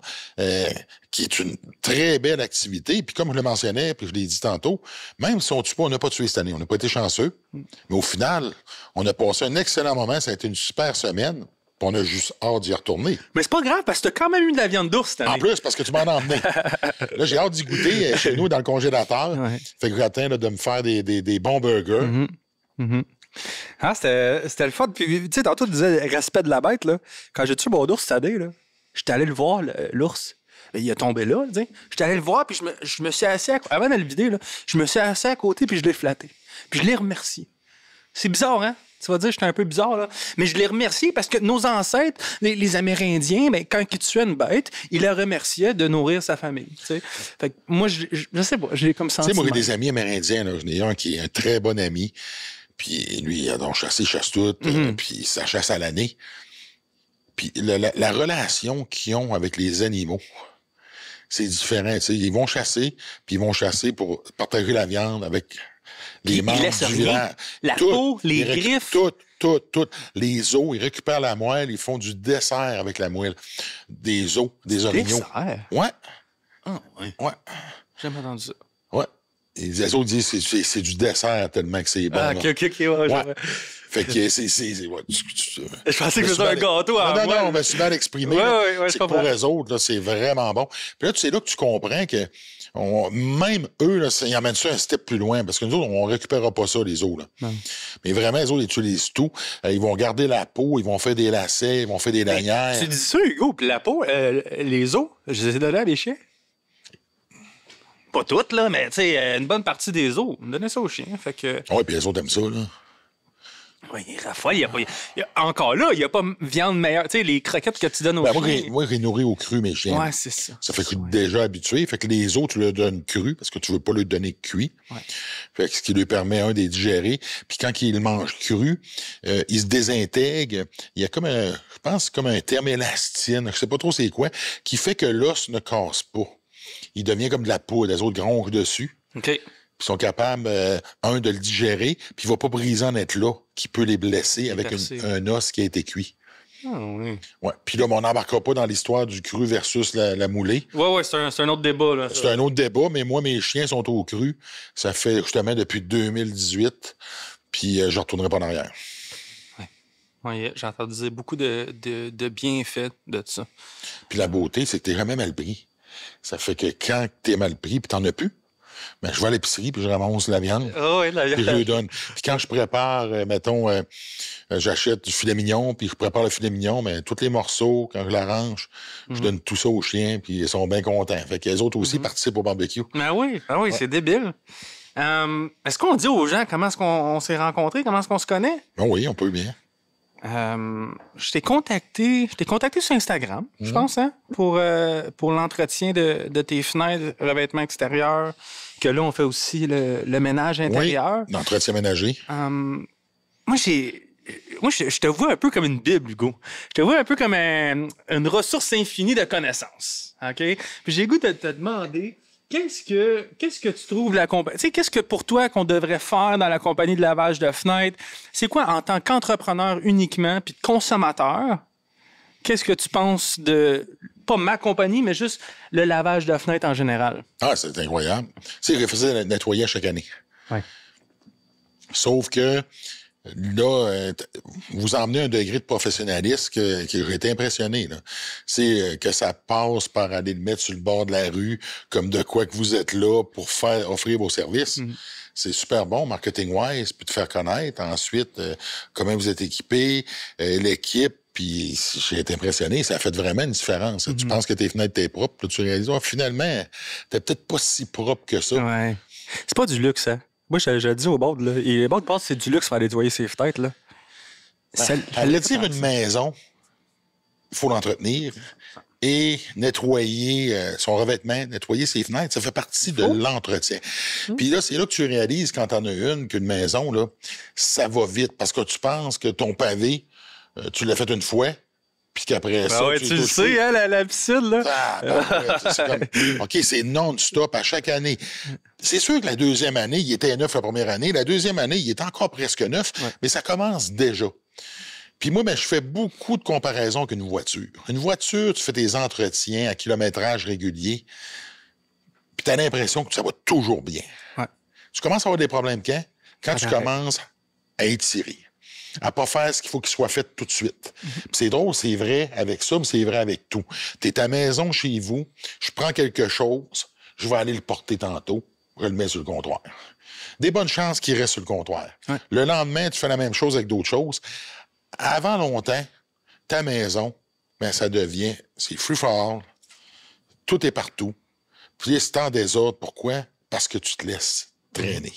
qui est une très belle activité. Puis comme je le mentionnais, puis je l'ai dit tantôt, même si on tue pas, on n'a pas tué cette année. On n'a pas été chanceux. Mais au final, on a passé un excellent moment. Ça a été une super semaine. Puis on a juste hâte d'y retourner.
Mais c'est pas grave, parce que t'as quand même eu de la viande d'ours cette année.
En plus, parce que tu m'en as emmené. Là, j'ai hâte d'y goûter chez nous dans le congélateur. Ouais. Fait que j'attends de me faire des bons burgers.
Mm-hmm. Mm-hmm. Ah, c'était le fun. Puis, tu sais, tantôt, tu disais respect de la bête, là. Quand j'ai tué mon ours cette année, là, j'étais allé le voir, l'ours. Il a tombé là, tu sais. J'étais allé le voir, puis je me suis assis avant de le vider, là, je me suis assis à côté, puis je l'ai flatté. Puis je l'ai remercié. C'est bizarre, hein? Tu vas dire que j'étais un peu bizarre, là. Mais je les remerciais parce que nos ancêtres, les Amérindiens, quand ils tuaient une bête, ils la remerciaient de nourrir sa famille. T'sais. Fait que moi, je sais pas, j'ai comme sentiment.
Tu sais, moi, j'ai des amis amérindiens. J'en ai un qui est un très bon ami. Puis lui, il a donc chassé, chasse tout. Puis ça chasse à l'année. Puis la relation qu'ils ont avec les animaux, c'est différent. T'sais. Ils vont chasser, puis ils vont chasser pour partager la viande avec... Les membres du village.
La peau, les griffes.
Tout. Les os, ils récupèrent la moelle, ils font du dessert avec la moelle. Des os, des orignaux.
Dessert?
Ouais.
Ah, ouais.
Ouais.
J'ai jamais entendu ça.
Ouais. Et les autres disent que c'est du dessert tellement que c'est bon.
Ah, ok.
Ouais. Fait que c'est
je pensais que c'était un gâteau à
Non, on va se mal exprimer.
Ouais,
c'est pour eux autres, là, c'est vraiment bon. Puis là, c'est là que tu comprends que même eux, là, ils emmènent ça un step plus loin, parce que nous autres, on ne récupérera pas ça, les os. Là. Mais vraiment, les autres, ils utilisent tout. Ils vont garder la peau, ils vont faire des lacets, ils vont faire des lanières.
Tu dis ça, Hugo, puis la peau, les os, je les ai donnés à les chiens. Pas toutes, là, mais tu sais, une bonne partie des os. On donnait ça aux chiens, fait que...
Oui, puis les autres aiment ça, là.
Oui, Raphaël, encore là, il n'y a pas viande meilleure. Tu sais, les croquettes que tu donnes aux chiens.
Moi, je les nourris au cru, mes chiens.
Ouais, c'est ça.
Ça fait que je suis déjà habitué. Fait que les autres, tu leur donnes cru parce que tu veux pas leur donner cuit.
Ouais.
Fait que ce qui lui permet, de les digérer. Puis quand ils le mangent cru, ils se désintègrent. Il y a comme je pense, comme un terme élastine, je sais pas trop c'est quoi, qui fait que l'os ne casse pas. Il devient comme de la poudre. Les autres gronchent dessus.
OK.
Ils sont capables, de le digérer, puis il va pas briser en être là, qui peut les blesser avec un os qui a été cuit.
Ah, oui.
Ouais. Puis là, on n'embarquera pas dans l'histoire du cru versus la moulée.
Oui, c'est un autre débat. Là.
C'est un autre débat, mais moi, mes chiens sont au cru. Ça fait justement depuis 2018, puis je ne retournerai pas en arrière.
Oui, j'ai entendu beaucoup de bienfaits de ça.
Puis la beauté, c'est que tu n'es jamais mal pris. Ça fait que quand tu es mal pris, puis tu n'en as plus, ben, je vais à l'épicerie, puis je ramasse la viande, puis je lui donne. Puis quand je prépare, j'achète du filet mignon, puis je prépare le filet mignon, mais tous les morceaux, quand je l'arrange, je donne tout ça aux chiens, puis ils sont bien contents. Fait que les autres aussi participent au barbecue.
Ben oui, c'est débile. Est-ce qu'on dit aux gens comment est-ce qu'on s'est rencontrés, comment est-ce qu'on se connaît?
Oh oui, on peut bien.
Je t'ai contacté sur Instagram, je pense, hein, pour l'entretien de tes fenêtres, revêtements extérieurs, que là, on fait aussi le ménage intérieur.
Oui, l'entretien ménager.
Moi, je te vois un peu comme une Bible, Hugo. Je te vois un peu comme une ressource infinie de connaissances, OK? Puis j'ai le goût de te demander... Qu'est-ce que tu trouves la compagnie? Tu sais, qu'est-ce que pour toi qu'on devrait faire dans la compagnie de lavage de fenêtres? C'est quoi en tant qu'entrepreneur uniquement puis de consommateur? Qu'est-ce que tu penses de, pas ma compagnie, mais juste le lavage de fenêtres en général?
Ah, c'est incroyable. C'est refusé de nettoyer chaque année.
Ouais.
Sauf que là, vous emmenez un degré de professionnalisme que j'ai été impressionné. Là. C'est que ça passe par aller le mettre sur le bord de la rue, comme de quoi que vous êtes là pour offrir vos services. C'est super bon, marketing-wise, puis de faire connaître. Ensuite, comment vous êtes équipé, l'équipe. Puis j'ai été impressionné, ça a fait vraiment une différence. Tu penses que tes fenêtres t'es propres, puis tu réalises, finalement, t'es peut-être pas si propre que ça.
Ouais. C'est pas du luxe, hein? Moi, je dis au bord, là, et les bords de passe, c'est du luxe faire nettoyer ses fenêtres, là.
Allez dire une maison, il faut l'entretenir et nettoyer son revêtement, nettoyer ses fenêtres, ça fait partie de l'entretien. Puis là, c'est là que tu réalises, quand t'en as qu'une maison, là, ça va vite, parce que tu penses que ton pavé, tu l'as fait une fois, puis qu'après ça,
tu le sais, hein, la piscine, là.
C'est comme, OK, c'est non-stop à chaque année. C'est sûr que la deuxième année, il était neuf la première année. La deuxième année, il est encore presque neuf, mais ça commence déjà. Puis moi, je fais beaucoup de comparaisons qu'une voiture. Une voiture, tu fais tes entretiens à kilométrage régulier, puis tu as l'impression que ça va toujours bien.
Ouais.
Tu commences à avoir des problèmes quand tu commences à étirer, à pas faire ce qu'il faut qu'il soit fait tout de suite. Puis c'est drôle, c'est vrai avec ça, mais c'est vrai avec tout. T'es à la maison chez vous, je prends quelque chose, je vais aller le porter tantôt, je le mets sur le comptoir. Des bonnes chances qu'il reste sur le comptoir. Ouais. Le lendemain, tu fais la même chose avec d'autres choses. Avant longtemps, ta maison, ça devient, c'est free-for-all, tout est partout. Puis c'est en désordre. Pourquoi? Parce que tu te laisses traîner.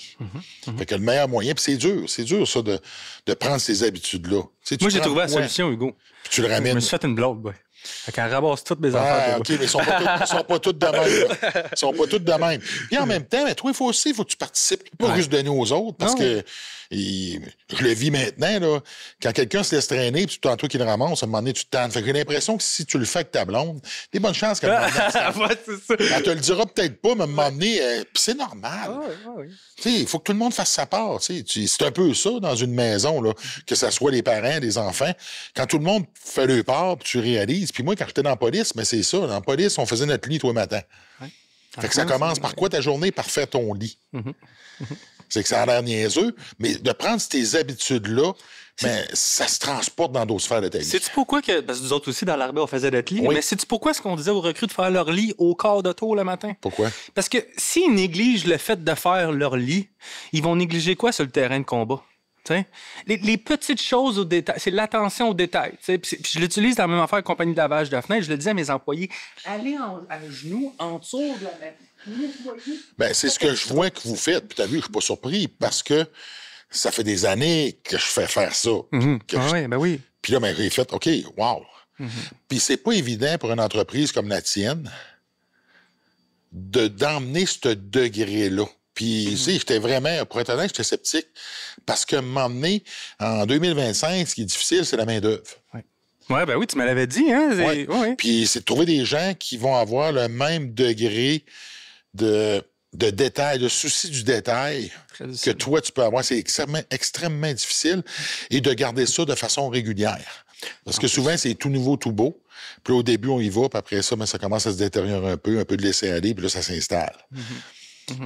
Fait que le meilleur moyen, puis c'est dur ça, de prendre ces habitudes-là.
Moi, j'ai trouvé la solution, Hugo.
Puis tu le ramènes.
Je me suis fait une blonde, ouais. Fait qu'elle ramasse toutes mes affaires.
OK, mais ils sont pas toutes de même. Là. Ils sont pas toutes de même. Puis en même temps, toi, il faut que tu participes. Pas juste donner aux autres, parce que je le vis maintenant, là. Quand quelqu'un se laisse traîner, puis c'est toi qui le ramasse, à un moment donné, tu te tannes. Fait que j'ai l'impression que si tu le fais avec ta blonde, des bonnes chances qu'elle te le dira peut-être pas, mais à un moment donné, puis c'est normal. Il faut que tout le monde fasse sa part. C'est un peu ça dans une maison, là, que ce soit les parents, les enfants. Quand tout le monde fait leur part, puis tu réalises. Puis moi, quand j'étais dans la police, mais c'est ça. Dans la police, on faisait notre lit tous les matins. Fait que ça commence par quoi ta journée? Par faire ton lit. C'est que ça a l'air niaiseux, mais de prendre ces habitudes-là, ça se transporte dans d'autres sphères de ta vie.
Sais-tu pourquoi que. Parce que nous autres aussi, dans l'armée, on faisait notre lit. Mais sais-tu pourquoi est-ce qu'on disait aux recrues de faire leur lit au quart de tour le matin?
Pourquoi?
Parce que s'ils négligent le fait de faire leur lit, ils vont négliger quoi sur le terrain de combat? Les petites choses au détail, c'est l'attention aux détails. Puis je l'utilise dans la même affaire compagnie de lavage de fenêtres. Je le disais à mes employés, allez à genoux en dessous de la nettoyer.
C'est ce que je vois que vous faites. Puis t'as vu, je suis pas surpris parce que ça fait des années que je fais faire ça.
Oui, ben oui.
Puis là, ben, j'ai fait, OK, wow. Puis c'est pas évident pour une entreprise comme la tienne d'emmener ce degré-là. Puis, tu sais, j'étais vraiment, pour être honnête, j'étais sceptique. Parce que m'emmener en 2025, ce qui est difficile, c'est la main-d'œuvre.
Oui, ben oui, tu me l'avais dit, hein?
Ouais. Puis, c'est de trouver des gens qui vont avoir le même degré de détail, de souci du détail que toi, tu peux avoir. C'est extrêmement difficile. Et de garder ça de façon régulière. Parce que souvent, c'est tout nouveau, tout beau. Puis là, au début, on y va, puis après ça, ça commence à se détériorer un peu de laisser aller, puis là, ça s'installe.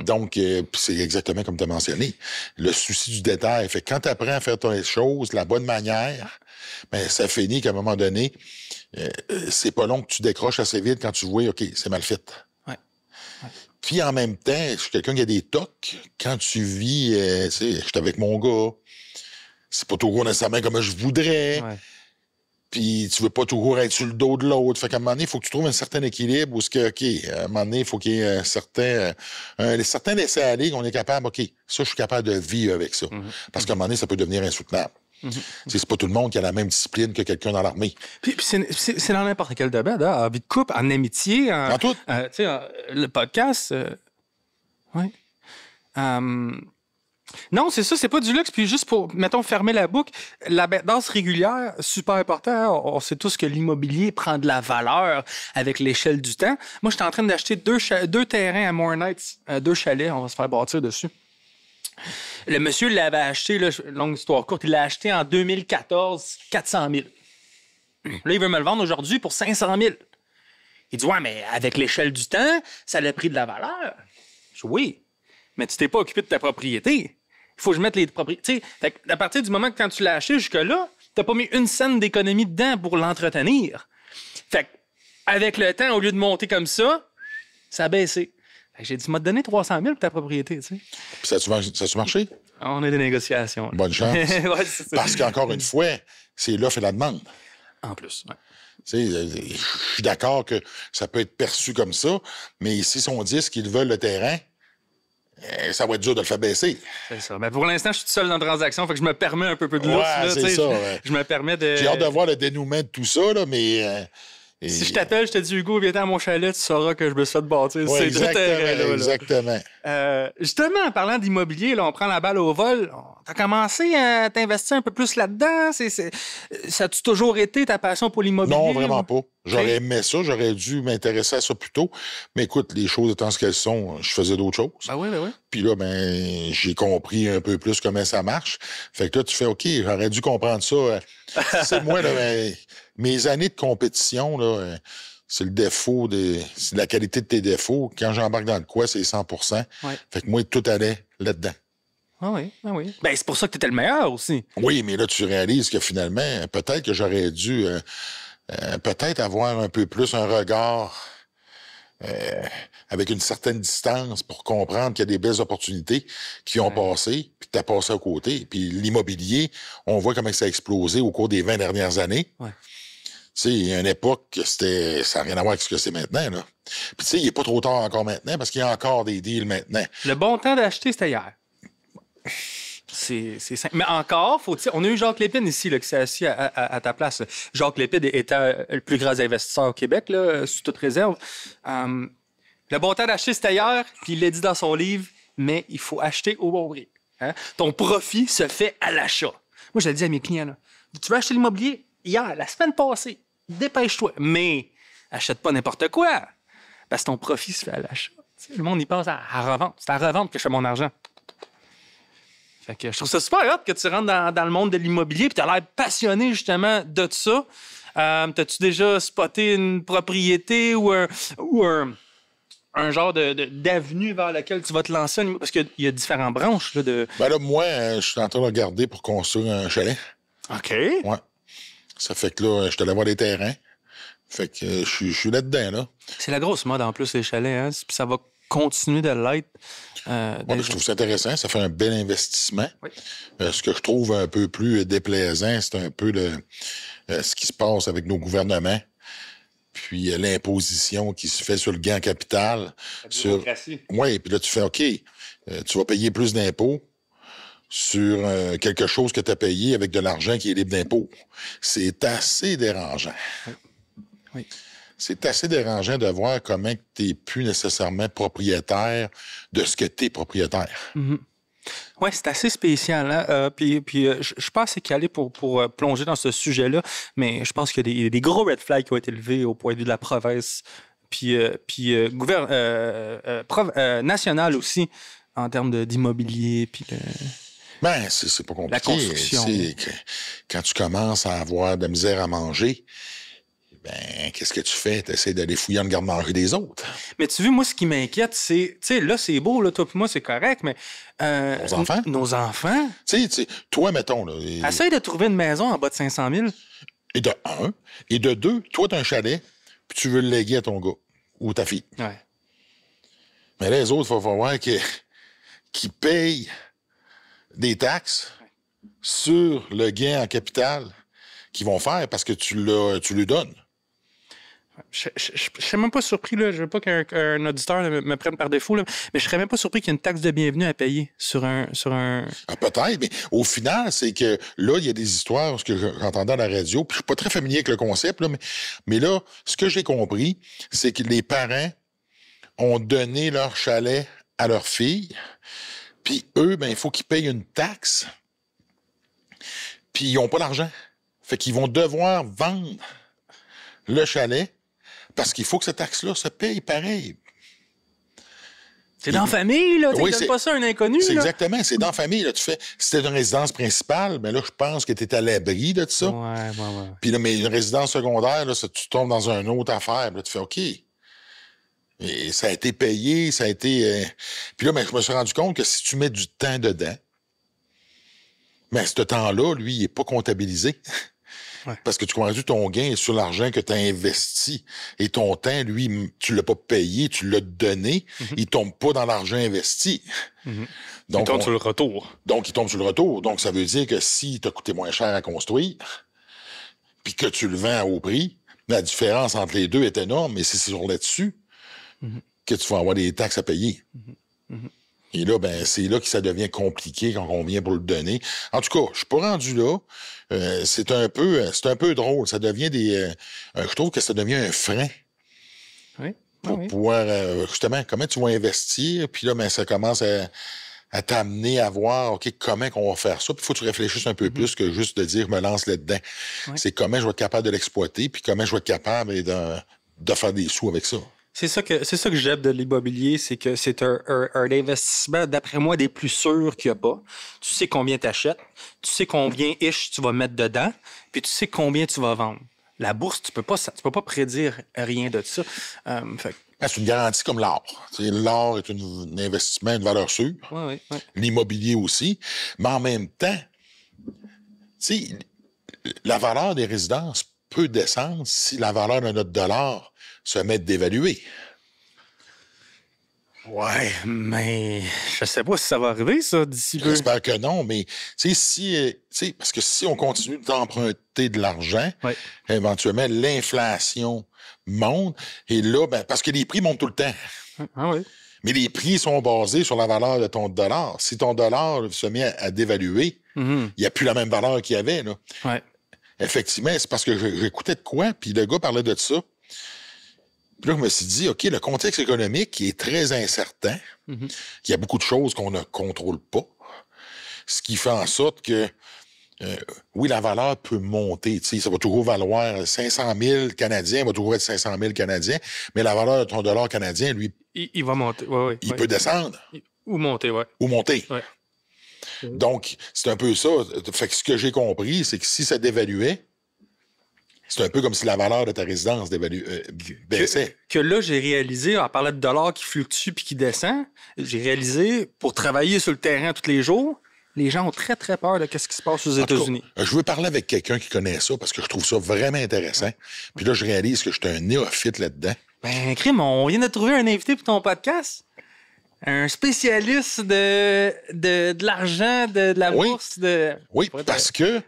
Donc, c'est exactement comme tu as mentionné. Le souci du détail. Fait que quand tu apprends à faire les choses de la bonne manière, ben, ça finit qu'à un moment donné, c'est pas long que tu décroches assez vite quand tu vois, OK, c'est mal fait. Puis en même temps, je suis quelqu'un qui a des tocs. Quand tu vis, tu sais, je suis avec mon gars, c'est pas toujours nécessairement comme je voudrais. Puis tu veux pas toujours être sur le dos de l'autre. Fait qu'à un moment donné, il faut que tu trouves un certain équilibre où ce que, OK, à un moment donné, il faut qu'il y ait un certain laisser-aller qu'on est capable, OK, ça, je suis capable de vivre avec ça. Parce qu'à un moment donné, ça peut devenir insoutenable. C'est pas tout le monde qui a la même discipline que quelqu'un dans l'armée.
Puis c'est dans n'importe quel domaine, hein? En vie de couple, en amitié,
en tout.
Tu sais, le podcast, oui. Non, c'est ça, c'est pas du luxe. Puis juste pour, mettons, fermer la boucle, la maintenance régulière, super important. On sait tous que l'immobilier prend de la valeur avec l'échelle du temps. Moi, j'étais en train d'acheter deux terrains à Moore-Knights, 2 chalets, on va se faire bâtir dessus. Le monsieur l'avait acheté, là, longue histoire courte, il l'a acheté en 2014, 400 000. Là, il veut me le vendre aujourd'hui pour 500 000. Il dit, ouais, mais avec l'échelle du temps, ça a pris de la valeur. Je dis, oui, mais tu t'es pas occupé de ta propriété. Il faut que je mette les propriétés. Fait que à partir du moment que quand tu l'as acheté jusque-là, tu n'as pas mis une scène d'économie dedans pour l'entretenir. Fait que, avec le temps, au lieu de monter comme ça a baissé. Fait que j'ai dit, tu m'as donné 300 000 pour ta propriété. Tu sais.
Puis ça a-tu marché?
On a des négociations. Là.
Bonne chance.
Ouais, c'est ça.
Parce qu'encore une fois, c'est l'offre et la demande.
En plus, ouais.
Je suis d'accord que ça peut être perçu comme ça, mais si on dit qu'ils veulent le terrain, ça va être dur de le faire baisser. C'est
ça. Ben pour l'instant, je suis tout seul dans la transaction, fait que je me permets un peu de lousse.
Ouais, c'est ça.
Je me permets de...
J'ai hâte de voir le dénouement de tout ça, là, mais...
Si je t'appelle, je te dis, Hugo, viens à mon chalet, tu sauras que je me suis fait bâtir.
Ouais, exactement.
Justement, en parlant d'immobilier, là, on prend la balle au vol. T'as commencé à t'investir un peu plus là-dedans? Ça a-tu toujours été ta passion pour l'immobilier?
Non, vraiment pas. J'aurais aimé ça, j'aurais dû m'intéresser à ça plus tôt. Mais écoute, les choses étant ce qu'elles sont, je faisais d'autres choses.
Ben oui.
Puis là, j'ai compris un peu plus comment ça marche. Fait que là, tu fais, OK, j'aurais dû comprendre ça. C'est moi, là, mes années de compétition, là, c'est le défaut, c'est la qualité de tes défauts. Quand j'embarque dans le quoi, c'est 100 Fait que moi, tout allait là-dedans.
Ah oui. Ben, c'est pour ça que tu étais le meilleur aussi.
Oui, mais là, tu réalises que finalement, peut-être que j'aurais dû peut-être avoir un peu plus un regard avec une certaine distance pour comprendre qu'il y a des belles opportunités qui ont passé, puis tu as passé à côté. Puis l'immobilier, on voit comment ça a explosé au cours des 20 dernières années.
Ouais.
Tu sais, il y a une époque, ça n'a rien à voir avec ce que c'est maintenant, là. Puis tu sais, il n'est pas trop tard encore maintenant parce qu'il y a encore des deals maintenant.
Le bon temps d'acheter, c'était hier. C'est simple. Mais encore, on a eu Jacques Lépine ici, là, qui s'est assis à ta place. Jacques Lépine était le plus grand investisseur au Québec, là, sous toute réserve. Le bon temps d'acheter, c'était hier, puis il l'a dit dans son livre, mais il faut acheter au bon prix. Hein? Ton profit se fait à l'achat. Moi, je le dis à mes clients, là, tu veux acheter l'immobilier hier, la semaine passée, dépêche-toi, mais achète pas n'importe quoi, parce que ton profit se fait à l'achat. Le monde y pense à revendre. C'est à revendre que je fais mon argent. Fait que je trouve ça super hot que tu rentres dans le monde de l'immobilier et tu as l'air passionné justement de ça. T'as-tu déjà spoté une propriété ou un genre d'avenue vers laquelle tu vas te lancer? Parce qu'il y a différentes branches. Là,
Ben là, moi, je suis en train de regarder pour construire un chalet.
OK.
Ouais. Ça fait que là, je suis allé voir des terrains. Fait que je suis là-dedans, là.
C'est la grosse mode en plus, les chalets. Hein? Puis ça va continuer de l'être.
Je trouve ça intéressant. Ça fait un bel investissement.
Oui.
Ce que je trouve un peu plus déplaisant, c'est un peu ce qui se passe avec nos gouvernements. Puis l'imposition qui se fait sur le gain en capital.
La bureaucratie.
Oui, puis là, tu fais OK, tu vas payer plus d'impôts sur quelque chose que tu as payé avec de l'argent qui est libre d'impôt. C'est assez dérangeant.
Oui.
C'est assez dérangeant de voir comment tu n'es plus nécessairement propriétaire de ce que tu es propriétaire.
Mm-hmm. Oui, c'est assez spécial. Hein? Puis je suis pas assez calé pour plonger dans ce sujet-là, mais je pense qu'il y a des gros red flags qui ont été levés au point de vue de la province, puis national aussi, en termes d'immobilier, puis
Ben, c'est pas compliqué.
La construction.
Quand tu commences à avoir de la misère à manger, ben, qu'est-ce que tu fais? Tu essaies d'aller fouiller dans le garde-manger des autres.
Mais tu vois, moi, ce qui m'inquiète, c'est... Tu sais, là, c'est beau, là, toi et moi, c'est correct, mais...
Nos enfants?
Nos enfants?
Tu sais, toi, mettons... là.
Essaye de trouver une maison en bas de 500 000.
Et de un. Et de deux, toi, t'as un chalet, puis tu veux le léguer à ton gars ou ta fille.
Ouais.
Mais là, les autres, il faut voir qu'ils payent des taxes sur le gain en capital qu'ils vont faire parce que tu lui donnes.
Je serais même pas surpris, là, je veux pas qu'un auditeur me prenne par défaut, là, mais je serais même pas surpris qu'il y ait une taxe de bienvenue à payer sur un...
Ah, peut-être, mais au final, c'est que là, il y a des histoires, ce que j'entendais à la radio, puis je suis pas très familier avec le concept, là, mais là, ce que j'ai compris, c'est que les parents ont donné leur chalet à leur fille, puis eux, ben, il faut qu'ils payent une taxe, puis ils n'ont pas l'argent. Fait qu'ils vont devoir vendre le chalet parce qu'il faut que cette taxe-là se paye pareil.
C'est dans la famille, là. Tu
Oui,
donnes pas ça à un inconnu,
c'est
là.
exactement. C'est dans la famille, là. Tu fais... Si c'était une résidence principale, ben là, je pense que tu es à l'abri de ça.
Ouais.
Puis là, mais une résidence secondaire, là, ça, tu tombes dans une autre affaire. Là, tu fais OK. Et ça a été payé, ça a été... Puis là, ben, je me suis rendu compte que si tu mets du temps dedans, ben, ce temps-là, lui, il n'est pas comptabilisé.
Ouais.
Parce que tu comprends, ton gain est sur l'argent que tu as investi. Et ton temps, lui, tu l'as pas payé, tu l'as donné. Mm-hmm. Il tombe pas dans l'argent investi.
Mm-hmm.
Donc,
il tombe sur le retour.
Donc, il tombe sur le retour. Donc, ça veut dire que s'il t'a coûté moins cher à construire, puis que tu le vends au prix, la différence entre les deux est énorme, mais c'est sur là-dessus que tu vas avoir des taxes à payer. Et là, ben, c'est là que ça devient compliqué quand on vient pour le donner. En tout cas, je suis pas rendu là. C'est un peu drôle. Ça devient je trouve que ça devient un frein.
Oui.
Pour pouvoir, justement, comment tu vas investir. Puis là, ben, ça commence à t'amener à voir, OK, comment on va faire ça. Puis il faut que tu réfléchisses un peu plus que juste de dire, je me lance là-dedans. Oui. C'est comment je vais être capable de l'exploiter, puis comment je vais être capable de faire des sous avec ça.
C'est ça que j'aime de l'immobilier, c'est que c'est un investissement, d'après moi, des plus sûrs qu'il n'y a pas. Tu sais combien tu achètes, tu sais combien tu vas mettre dedans, puis tu sais combien tu vas vendre. La bourse, tu peux pas prédire rien de ça.
C'est une garantie comme l'or. L'or est un investissement, une valeur sûre.
Oui.
L'immobilier aussi. Mais en même temps, la valeur des résidences peut descendre si la valeur de notre dollar se met d'évaluer.
Ouais, mais je sais pas si ça va arriver, ça, d'ici peu.
J'espère que non, mais parce que si on continue d'emprunter de l'argent, éventuellement, l'inflation monte. Et là, ben, parce que les prix montent tout le temps.
Ah oui.
Mais les prix sont basés sur la valeur de ton dollar. Si ton dollar se met à dévaluer, il n'y a plus la même valeur qu'il y avait. Là.
Ouais.
Effectivement, c'est parce que j'écoutais de quoi, puis le gars parlait de ça. Puis là, je me suis dit, OK, le contexte économique est très incertain. Il y a beaucoup de choses qu'on ne contrôle pas. Ce qui fait en sorte que, oui, la valeur peut monter. Ça va toujours valoir 500 000 Canadiens, va toujours être 500 000 Canadiens, mais la valeur de ton dollar canadien, lui...
Il va monter,
il peut descendre.
Ou monter, oui.
Ou monter.
Ouais.
Donc, c'est un peu ça. Fait que ce que j'ai compris, c'est que si ça dévaluait, c'est un peu comme si la valeur de ta résidence baissait.
Que là, j'ai réalisé, en parlant de dollars qui fluctuent puis qui descend, j'ai réalisé, pour travailler sur le terrain tous les jours, les gens ont très, très peur de ce qui se passe aux États-Unis.
Cas, je veux parler avec quelqu'un qui connaît ça parce que je trouve ça vraiment intéressant. Puis là, je réalise que je suis un néophyte là-dedans.
Ben, crime, on vient de trouver un invité pour ton podcast. Un spécialiste de l'argent, de la bourse.
Oui, parce que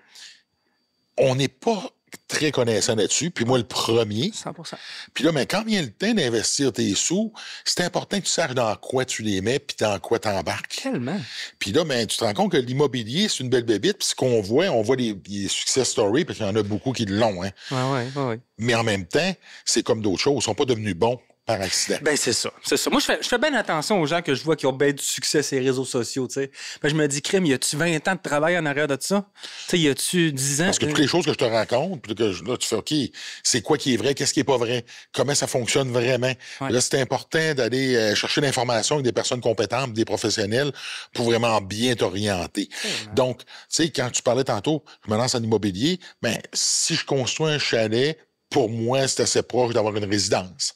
on n'est pas très connaissant là-dessus, puis moi le premier.
100%.
Puis là, mais quand vient le temps d'investir tes sous, c'est important que tu saches dans quoi tu les mets puis dans quoi t'embarques.
Tellement.
Puis là, ben, tu te rends compte que l'immobilier, c'est une belle bébite, puis ce qu'on voit, on voit des success stories, parce qu'il y en a beaucoup qui l'ont, hein.
Ouais.
Mais en même temps, c'est comme d'autres choses, ils sont pas devenus bons par accident.
Ben, c'est ça. Moi, je fais bien attention aux gens que je vois qui ont bien du succès sur les réseaux sociaux, tu sais. Ben, je me dis, crème, y a-tu 20 ans de travail en arrière de ça? Tu sais, y a-tu 10 ans?
Parce que toutes les choses que je te raconte, puis là, tu fais, OK, c'est quoi qui est vrai, qu'est-ce qui est pas vrai, comment ça fonctionne vraiment.
Ouais.
Là, c'est important d'aller chercher l'information avec des personnes compétentes, des professionnels, pour vraiment bien t'orienter. Donc, tu sais, quand tu parlais tantôt, je me lance en immobilier, ben, si je construis un chalet, pour moi, c'est assez proche d'avoir une résidence.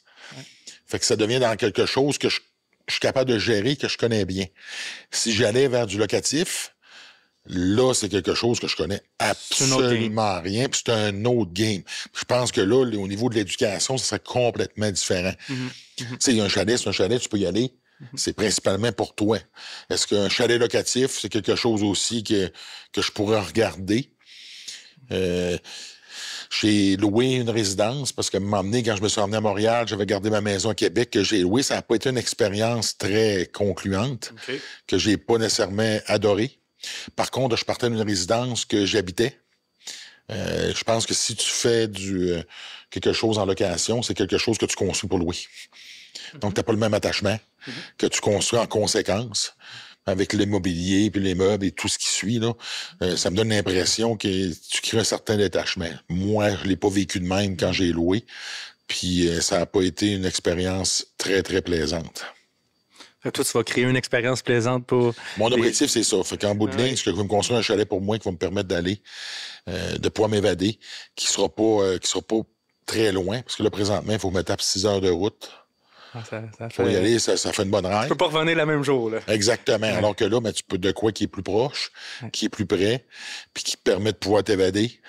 Fait que ça devient dans quelque chose que je suis capable de gérer, que je connais bien. Si j'allais vers du locatif, là, c'est quelque chose que je connais absolument rien, puis c'est un autre game. Puis je pense que là, au niveau de l'éducation, ça serait complètement différent. Tu sais, un chalet, c'est un chalet, tu peux y aller. C'est principalement pour toi. Est-ce qu'un chalet locatif, c'est quelque chose aussi que je pourrais regarder? J'ai loué une résidence parce que m'emmener quand je me suis emmené à Montréal, j'avais gardé ma maison à Québec que j'ai louée. Ça n'a pas été une expérience très concluante, que j'ai pas nécessairement adorée. Par contre, je partais d'une résidence que j'habitais. Je pense que si tu fais quelque chose en location, c'est quelque chose que tu construis pour louer. Donc, tu n'as pas le même attachement que tu construis en conséquence. Avec l'immobilier, puis les meubles et tout ce qui suit, là, ça me donne l'impression que tu crées un certain détachement. Moi, je l'ai pas vécu de même quand j'ai loué, puis ça n'a pas été une expérience très, très plaisante.
Fait que toi, tu vas créer une expérience plaisante pour...
Mon objectif, c'est ça. Fait qu'en bout de ligne, c'est que je vais me construire un chalet pour moi qui va me permettre d'aller, de pouvoir m'évader, qui sera pas très loin, parce que là, présentement, il faut me taper 6 heures de route. Faut y aller, ça fait une bonne ride.
Tu peux pas revenir le même jour, là.
Exactement. Ouais. Alors que là, ben, tu peux de quoi qui est plus proche, qui est plus près, puis qui te permet de pouvoir t'évader,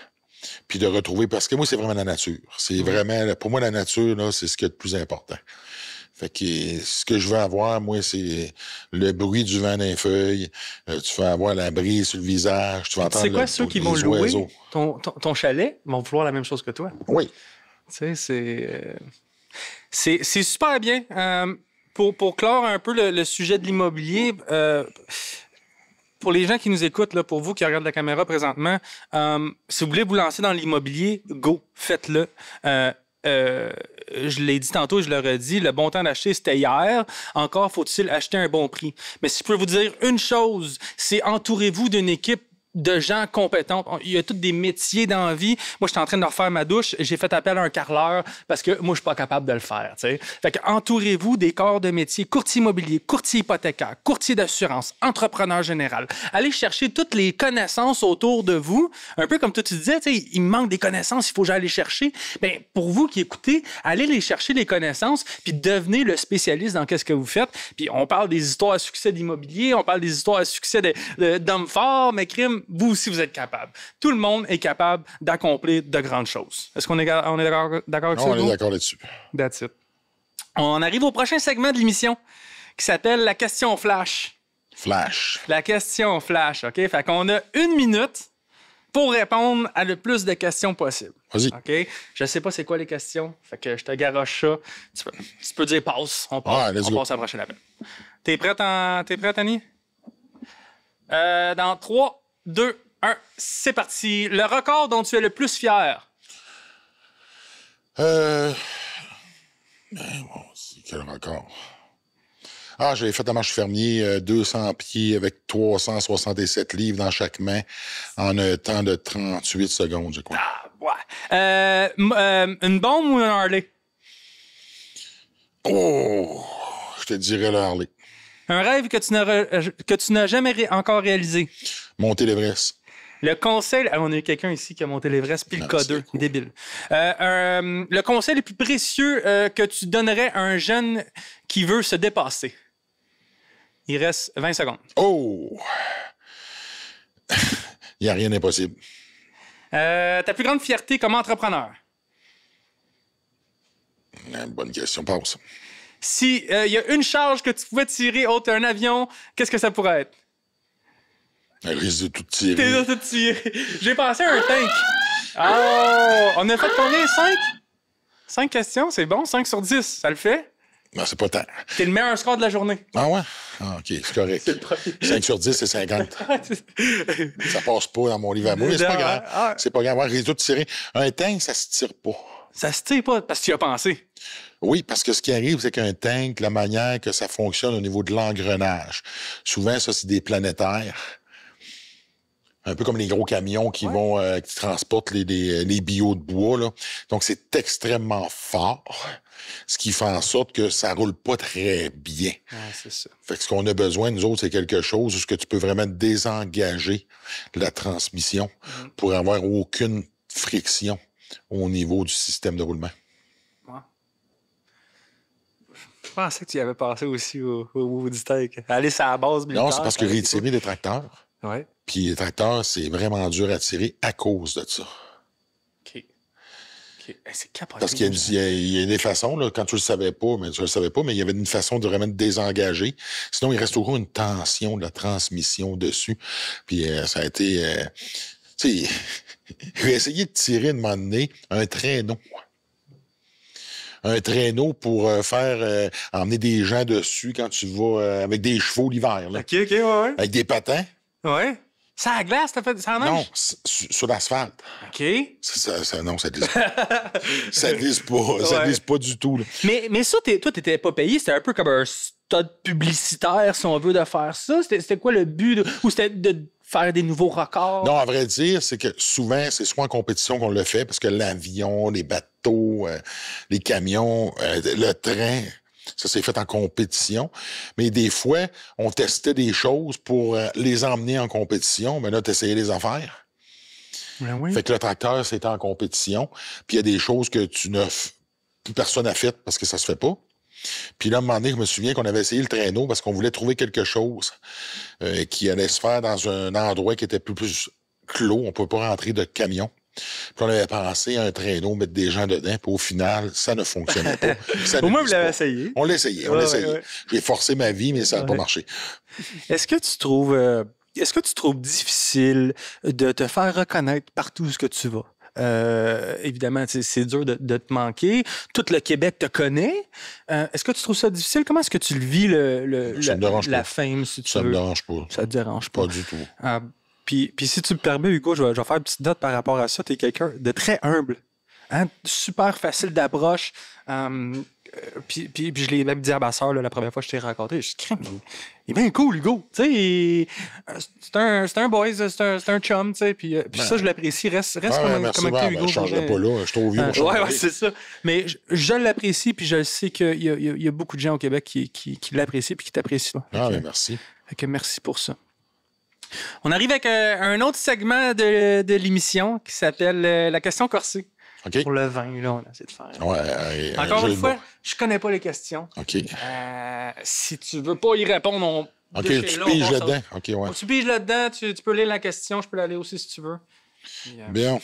puis de retrouver... Parce que moi, c'est vraiment la nature. C'est vraiment... Pour moi, la nature, là, c'est ce qui est le plus important. Fait que ce que je veux avoir, moi, c'est le bruit du vent dans les feuilles. Tu vas avoir la brise sur le visage. Tu vas entendre...
C'est quoi, ceux qui vont louer ton chalet vont vouloir la même chose que toi?
Oui.
Tu sais, c'est super bien. Pour clore un peu le sujet de l'immobilier, pour les gens qui nous écoutent, là, pour vous qui regardent la caméra présentement, si vous voulez vous lancer dans l'immobilier, go, faites-le. Je l'ai dit tantôt, je le redis, le bon temps d'acheter, c'était hier. Encore faut-il acheter un bon prix. Mais si je peux vous dire une chose, c'est entourez-vous d'une équipe de gens compétents. Il y a tous des métiers dans la vie. Moi, j'étais en train de refaire ma douche. J'ai fait appel à un carreleur parce que moi, je suis pas capable de le faire. T'sais. Fait que entourez-vous des corps de métier, courtier immobilier, courtier hypothécaire, courtier d'assurance, entrepreneur général. Allez chercher toutes les connaissances autour de vous. Un peu comme toi, tu disais, il me manque des connaissances, il faut que j'aille les chercher. Bien, pour vous qui écoutez, allez les chercher les connaissances puis devenez le spécialiste dans qu'est-ce que vous faites. Puis on parle des histoires à succès d'immobilier, on parle des histoires à succès d'hommes forts, mais crime, vous aussi, vous êtes capable. Tout le monde est capable d'accomplir de grandes choses. Est-ce qu'on est d'accord avec ça?
On est d'accord là-dessus.
That's it. On arrive au prochain segment de l'émission qui s'appelle la question flash.
Flash.
La question flash, OK? Fait qu'on a 1 minute pour répondre à le plus de questions possible.
Vas-y.
OK? Je sais pas c'est quoi les questions, fait que je te garoche ça. Tu peux dire passe. On passe, on passe à la prochaine appel. T'es prête, Annie? Dans 3, 2, 1, c'est parti. Le record dont tu es le plus fier?
Bon, quel record? Ah, j'avais fait un marche fermier 200 pieds avec 367 livres dans chaque main en un temps de 38 secondes, je crois.
Ah, ouais. Une bombe ou un Harley?
Oh, je te dirais le Harley.
Un rêve que tu n'as jamais encore réalisé?
Monter l'Everest.
Le conseil... on a eu quelqu'un ici qui a monté l'Everest, puis le codeur. Cool. Débile. Le conseil le plus précieux que tu donnerais à un jeune qui veut se dépasser? Il reste 20 secondes.
Oh! Il n'y a rien d'impossible.
Ta plus grande fierté comme entrepreneur?
Bonne question, passe.
Si y a une charge que tu pouvais tirer autre qu'un avion, qu'est-ce que ça pourrait être?
Elle risque de tout tirer.
T'es de tout tirer. J'ai pensé à un tank. Oh! On a fait combien? 5? 5 questions, c'est bon. 5 sur 10, ça le fait?
Non, c'est pas tant.
T'es le meilleur score de la journée.
Ah ouais? Ah, OK, c'est correct.
C'est le premier.
5 sur 10, c'est 50. Ça passe pas dans mon livre à moi, mais c'est pas grave.
Ah.
C'est pas grave. J'ai tout tiré. Un tank, ça se tire pas.
Ça se tire pas parce que tu y as pensé.
Oui, parce que ce qui arrive, c'est qu'un tank, la manière que ça fonctionne au niveau de l'engrenage, souvent, ça, c'est des planétaires. Un peu comme les gros camions qui vont qui transportent les billots de bois, là. Donc, c'est extrêmement fort, ce qui fait en sorte que ça roule pas très bien.
Ouais, c'est ça.
Fait que ce qu'on a besoin, nous autres, c'est quelque chose où ce que tu peux vraiment désengager la transmission pour avoir aucune friction au niveau du système de roulement.
Ouais. Je pensais que tu y avais passé aussi au du steak. Aller sur la base militaire.
Non, c'est parce que retirer les tracteurs.
Ouais.
Puis les tracteurs, c'est vraiment dur à tirer à cause de ça.
OK. Hey, c'est capoté.
Parce qu'il y a des façons, là, quand tu le savais pas, mais il y avait une façon de vraiment te désengager. Sinon, il reste toujours une tension de la transmission dessus. Puis ça a été... tu sais, j'ai essayé de tirer de moment donné un traîneau. Un traîneau pour faire emmener des gens dessus quand tu vas avec des chevaux l'hiver. Là.
OK, ouais.
Avec des patins.
Ouais. Ça à glace, t'as fait ça en neige?
Non, sur l'asphalte.
OK.
Non, ça glisse pas. Ça glisse pas. Ça glisse pas du tout. Là.
Mais ça, toi, t'étais pas payé. C'était un peu comme un stud publicitaire, si on veut, de faire ça. C'était quoi le but? Ou c'était de faire des nouveaux records?
Non, à vrai dire, c'est que souvent, c'est soit en compétition qu'on le fait, parce que l'avion, les bateaux, les camions, le train... Ça s'est fait en compétition. Mais des fois, on testait des choses pour les emmener en compétition. Mais là, t'essayais les affaires.
Ben oui.
Fait que le tracteur, c'était en compétition. Puis il y a des choses que plus personne n'a faites parce que ça se fait pas. Puis là, à un moment donné, je me souviens qu'on avait essayé le traîneau parce qu'on voulait trouver quelque chose qui allait se faire dans un endroit qui était plus clos. On ne peut pas rentrer de camion. Puis on avait pensé à un traîneau, mettre des gens dedans, puis au final, ça ne fonctionnait pas.
Au moins, vous l'avez essayé.
On l'a essayé,
Ouais.
J'ai forcé ma vie, mais ça n'a pas marché.
Est-ce que tu trouves difficile de te faire reconnaître partout ce que tu vas? Évidemment, c'est dur de te manquer. Tout le Québec te connaît. Est-ce que tu trouves ça difficile? Comment est-ce que tu le vis, la fame, si tu veux?
Ça me dérange pas.
Ça te dérange pas?
Pas du tout.
Puis si tu me permets, Hugo, je vais faire une petite note par rapport à ça. Tu es quelqu'un de très humble. Hein? Super facile d'approche. Puis je l'ai même dit à ma soeur la première fois que je t'ai rencontré. Je dis, il est bien cool, Hugo. Tu sais, c'est un boy, c'est un chum. Tu sais, puis ça, je l'apprécie. Reste comme Hugo.
Je ne changerai pas là. Je suis trop vieux pour changer.
Ouais, c'est ça. Mais je l'apprécie, puis je sais qu'il y a beaucoup de gens au Québec qui l'apprécient puis qui t'apprécient.
Mais merci.
Fait que merci pour ça. On arrive avec un autre segment de l'émission qui s'appelle la question corsée.
Okay.
Pour le vin, là, on a essayé de faire.
Ouais,
encore une fois, je connais pas les questions.
OK.
Si tu veux pas y répondre,
OK, tu piges là-dedans. OK, ouais.
Tu piges là-dedans, tu peux lire la question, je peux la lire aussi si tu veux. Puis,
bien.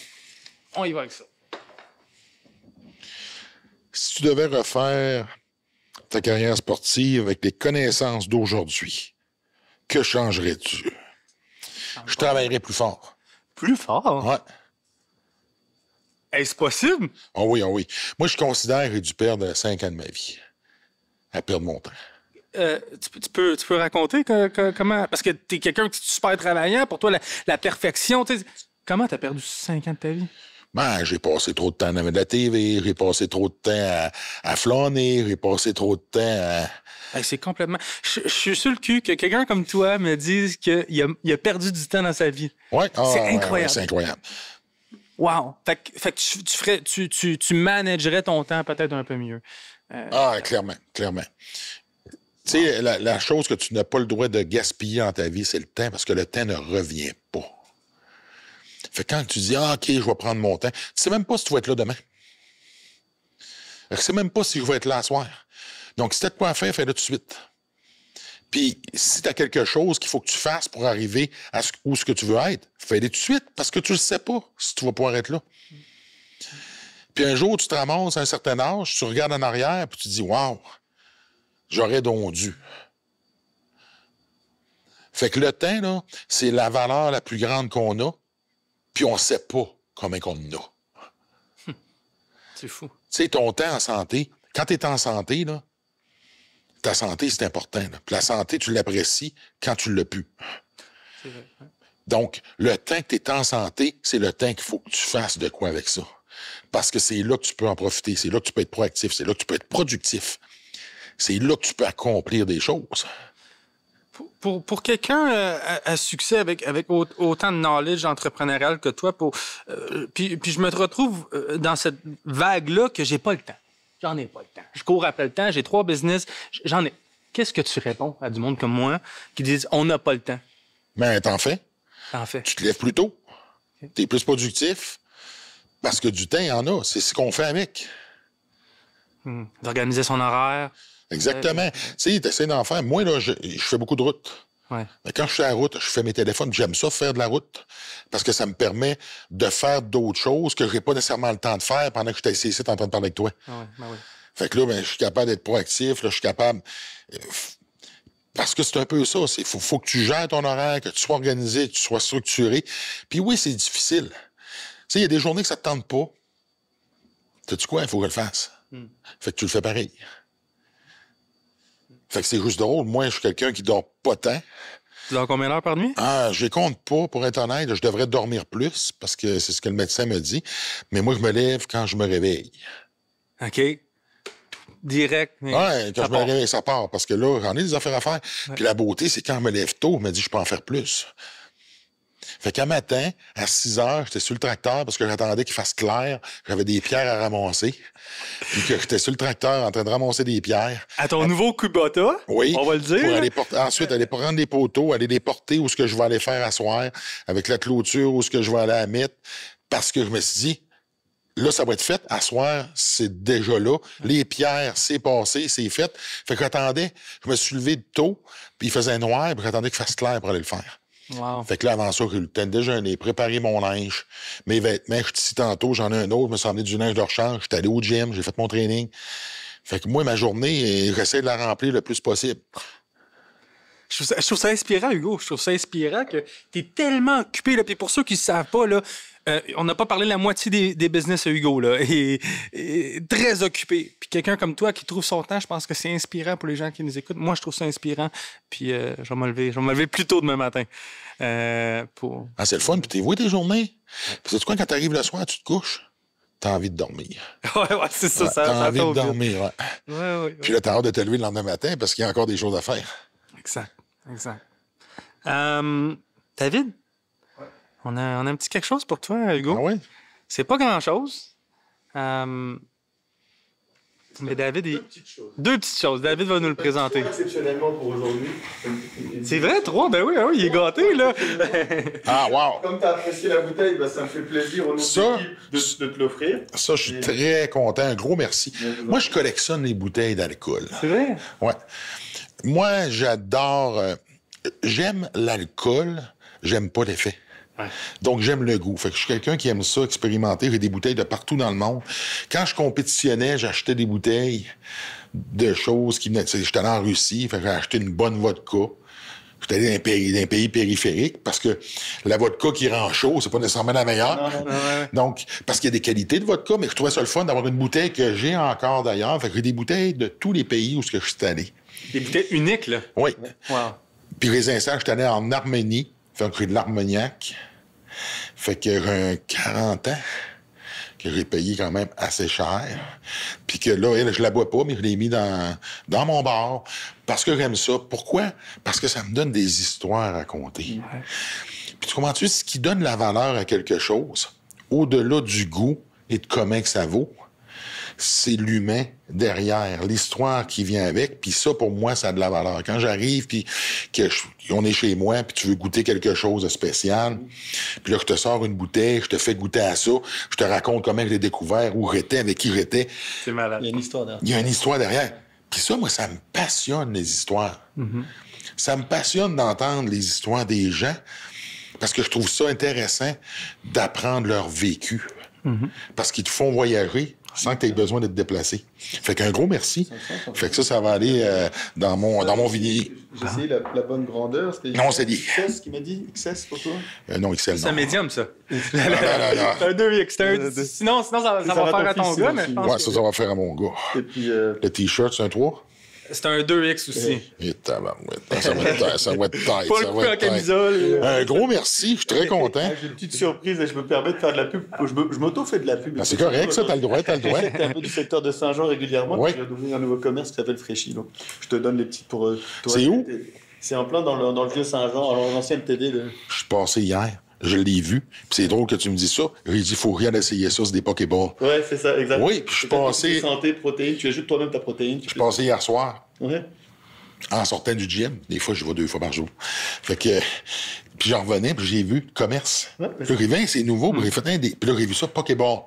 On y va avec ça.
Si tu devais refaire ta carrière sportive avec les connaissances d'aujourd'hui, que changerais-tu? Je travaillerais plus fort.
Plus fort?
Ouais.
Est-ce possible?
Oh oui. Moi, je considère que j'ai dû perdre 5 ans de ma vie à perdre mon temps.
Tu peux raconter comment... Parce que t'es quelqu'un qui est super travaillant. Pour toi, la perfection... Comment t'as perdu 5 ans de ta vie?
Ben, j'ai passé trop de temps dans la TV, j'ai passé trop de temps à flâner, j'ai passé trop de temps à...
C'est complètement... Je suis sur le cul que quelqu'un comme toi me dise qu'il a perdu du temps dans sa vie.
Ouais.
C'est incroyable.
Ouais, c'est incroyable.
Wow! Fait que tu managerais ton temps peut-être un peu mieux.
Clairement. Tu sais, la chose que tu n'as pas le droit de gaspiller dans ta vie, c'est le temps, parce que le temps ne revient pas. Fait que quand tu dis, OK, je vais prendre mon temps, tu sais même pas si tu vas être là demain. Tu sais même pas si je vais être là à soir. Donc, si tu as de quoi faire, fais-le tout de suite. Puis, si tu as quelque chose qu'il faut que tu fasses pour arriver à où ce que tu veux être, fais-le tout de suite, parce que tu ne sais pas si tu vas pouvoir être là. Puis un jour, tu te ramasses à un certain âge, tu regardes en arrière, puis tu te dis, wow, j'aurais donc dû. Fait que le temps, là, c'est la valeur la plus grande qu'on a, puis on ne sait pas combien qu'on en a.
C'est fou.
Tu sais, ton temps en santé, quand tu es en santé, là, ta santé, c'est important. Là. Puis la santé, tu l'apprécies quand tu l'as plus.
C'est vrai. Hein?
Donc, le temps que tu es en santé, c'est le temps qu'il faut que tu fasses de quoi avec ça. Parce que c'est là que tu peux en profiter, c'est là que tu peux être proactif, c'est là que tu peux être productif. C'est là que tu peux accomplir des choses.
Pour quelqu'un à succès avec autant de knowledge entrepreneurial que toi, puis je me retrouve dans cette vague-là que j'ai pas le temps. J'en ai pas le temps. Je cours après le temps, j'ai 3 business, j'en ai. Qu'est-ce que tu réponds à du monde comme moi qui disent on n'a pas le temps?
Mais t'en fais.
T'en fais.
Tu te lèves plus tôt. Okay. T'es plus productif. Parce que du temps, il y en a. C'est ce qu'on fait avec.
D'organiser son horaire.
Exactement. Tu sais, t'essaies d'en faire. Moi, là, je fais beaucoup de route.
Ouais.
Mais quand je suis à la route, je fais mes téléphones. J'aime ça, faire de la route. Parce que ça me permet de faire d'autres choses que j'ai pas nécessairement le temps de faire pendant que je suis ici en train de parler avec toi.
Ah ouais, ben oui.
Fait que là, ben, je suis capable d'être proactif. Là, je suis capable... Parce que c'est un peu ça. Il faut que tu gères ton horaire, que tu sois organisé, que tu sois structuré. Puis oui, c'est difficile. Tu sais, il y a des journées que ça te tente pas. Sais-tu quoi? Il faut que je le fasse. Fait que tu le fais pareil. Fait que c'est juste drôle. Moi, je suis quelqu'un qui dort pas tant.
Tu dors combien d'heures par nuit?
Ah, je les compte pas, pour être honnête. Je devrais dormir plus, parce que c'est ce que le médecin me dit. Mais moi, je me lève quand je me réveille.
OK. Direct. Mais
ouais, quand je me réveille, ça part. Parce que là, j'en ai des affaires à faire. Ouais. Puis la beauté, c'est quand je me lève tôt, je me dis, je peux en faire plus. Fait qu'un matin, à 6 heures, j'étais sur le tracteur parce que j'attendais qu'il fasse clair. J'avais des pierres à ramasser. Puis que j'étais sur le tracteur en train de ramasser des pierres.
À ton nouveau Kubota?
Oui.
On va le dire.
Pour aller ensuite, aller prendre des poteaux, aller les porter où ce que je vais aller faire à soir, avec la clôture où ce que je vais aller à mettre. Parce que je me suis dit, là, ça va être fait. À soir, c'est déjà là. Les pierres, c'est passé, c'est fait. Fait que j'attendais. Je me suis levé de tôt, puis il faisait noir, puis j'attendais qu'il fasse clair pour aller le faire.
Wow.
Fait que là, avant ça, j'ai eu le temps de déjeuner, préparer mon linge, mes vêtements. Je suis ici tantôt, j'en ai un autre, je me suis emmené du linge de rechange, j'étais allé au gym, j'ai fait mon training. Fait que moi, ma journée, j'essaie de la remplir le plus possible.
Je trouve ça inspirant, Hugo. Je trouve ça inspirant que tu es tellement occupé. Là. Puis pour ceux qui ne savent pas, là, on n'a pas parlé de la moitié des business à Hugo. Là, et très occupé. Puis quelqu'un comme toi qui trouve son temps, je pense que c'est inspirant pour les gens qui nous écoutent. Moi, je trouve ça inspirant. Puis je vais me lever plus tôt demain matin.
Ah, c'est le fun. Puis t'es voué tes journées. Puis sais-tu quoi, quand t'arrives le soir, tu te couches, t'as envie de dormir.
ouais, c'est ça.
Ouais, t'as envie de dormir, ouais.
Ouais.
Puis là, t'as hâte de te lever le lendemain matin parce qu'il y a encore des choses à faire.
Exact. David? Ouais. On a un petit quelque chose pour toi, Hugo.
Ah oui?
C'est pas grand-chose. Mais David, deux petites choses. David va nous le présenter.
Exceptionnellement pour aujourd'hui.
C'est vrai, 3? Ben oui, il est gâté, là.
Ah, wow!
Comme tu as apprécié la bouteille, ben, ça me fait plaisir au nom de l'équipe de te l'offrir.
Ça, je suis très content. Un gros merci. Moi, je collectionne les bouteilles d'alcool.
C'est vrai?
Ouais. Moi, j'adore... j'aime l'alcool, j'aime pas l'effet. Ouais. Donc, j'aime le goût. Fait que je suis quelqu'un qui aime ça, expérimenter. J'ai des bouteilles de partout dans le monde. Quand je compétitionnais, j'achetais des bouteilles de choses qui venaient... J'étais allé en Russie, fait que j'ai acheté une bonne vodka. J'étais allé dans un pays périphérique parce que la vodka qui rend chaud, c'est pas nécessairement la meilleure.
Non.
Donc, parce qu'il y a des qualités de vodka, mais je trouvais ça le fun d'avoir une bouteille que j'ai encore d'ailleurs. Fait que j'ai des bouteilles de tous les pays où je suis allé.
Des bouteilles uniques, là?
Oui.
Wow.
Puis je les installe, je suis allé en Arménie, fait que j'ai de l'armagnac. Fait que j'ai 40 ans que j'ai payé quand même assez cher. Puis que là, elle, je la bois pas, mais je l'ai mis dans mon bar parce que j'aime ça. Pourquoi? Parce que ça me donne des histoires à raconter. Ouais. Puis tu comprends-tu, ce qui donne la valeur à quelque chose, au-delà du goût et de comment que ça vaut, c'est l'humain derrière, l'histoire qui vient avec. Puis ça, pour moi, ça a de la valeur. Quand j'arrive, puis on est chez moi, puis tu veux goûter quelque chose de spécial, puis là, je te sors une bouteille, je te fais goûter à ça, je te raconte comment je l'ai découvert, où j'étais, avec qui j'étais.
C'est malade.
Il y a une histoire derrière.
Il y a une histoire derrière. Puis ça, moi, ça me passionne, les histoires. Mm-hmm. Ça me passionne d'entendre les histoires des gens, parce que je trouve ça intéressant d'apprendre leur vécu. Mm-hmm. Parce qu'ils te font voyager, sans que tu aies besoin de te déplacer. Fait qu'un gros merci. Fait que ça va aller dans mon vinyle.
J'ai essayé la bonne grandeur.
Non, c'est dit.
XS qui m'a dit XS pour toi?
Non, XL, non.
C'est un médium, ça.
Non.
C'est un 2X. Sinon, ça va faire à ton gars, mais je pense
Ouais, ça va faire à mon gars.
Et puis,
Le T-shirt, c'est un 3?
c'est un 2X aussi.
Et tabarouette. Ça va être tight.
Pas le
Ça
coup
va
en
être tight.
camisole.
Un gros merci. Je suis très content.
j'ai une petite surprise et je me permets de faire de la pub. Je m'auto-fais de la pub.
Ben, c'est correct, ça. T'as le droit.
J'étais un peu du secteur de Saint-Jean régulièrement.
Ouais.
Je viens d'ouvrir un nouveau commerce qui s'appelle Fréchy. Donc, je te donne les petites pour toi.
C'est où?
C'est en plein dans le vieux Saint-Jean, alors l'ancienne TD de...
Je suis passé hier. Je l'ai vu. Puis c'est drôle que tu me dis ça. J'ai dit, faut rien essayer ça, c'est des Pokéballs.
Ouais, c'est ça, exactement.
Oui, puis je suis passé.
Santé, protéines, tu ajoutes toi-même ta protéine.
Je suis passé hier soir.
Ouais.
En sortant du gym, des fois, je vais 2 fois par jour. Fait que, puis j'en revenais, puis j'ai vu commerce.
Ouais,
Puis là, j'ai vu, c'est nouveau, puis j'ai fait puis là, j'ai vu ça, Pokéball.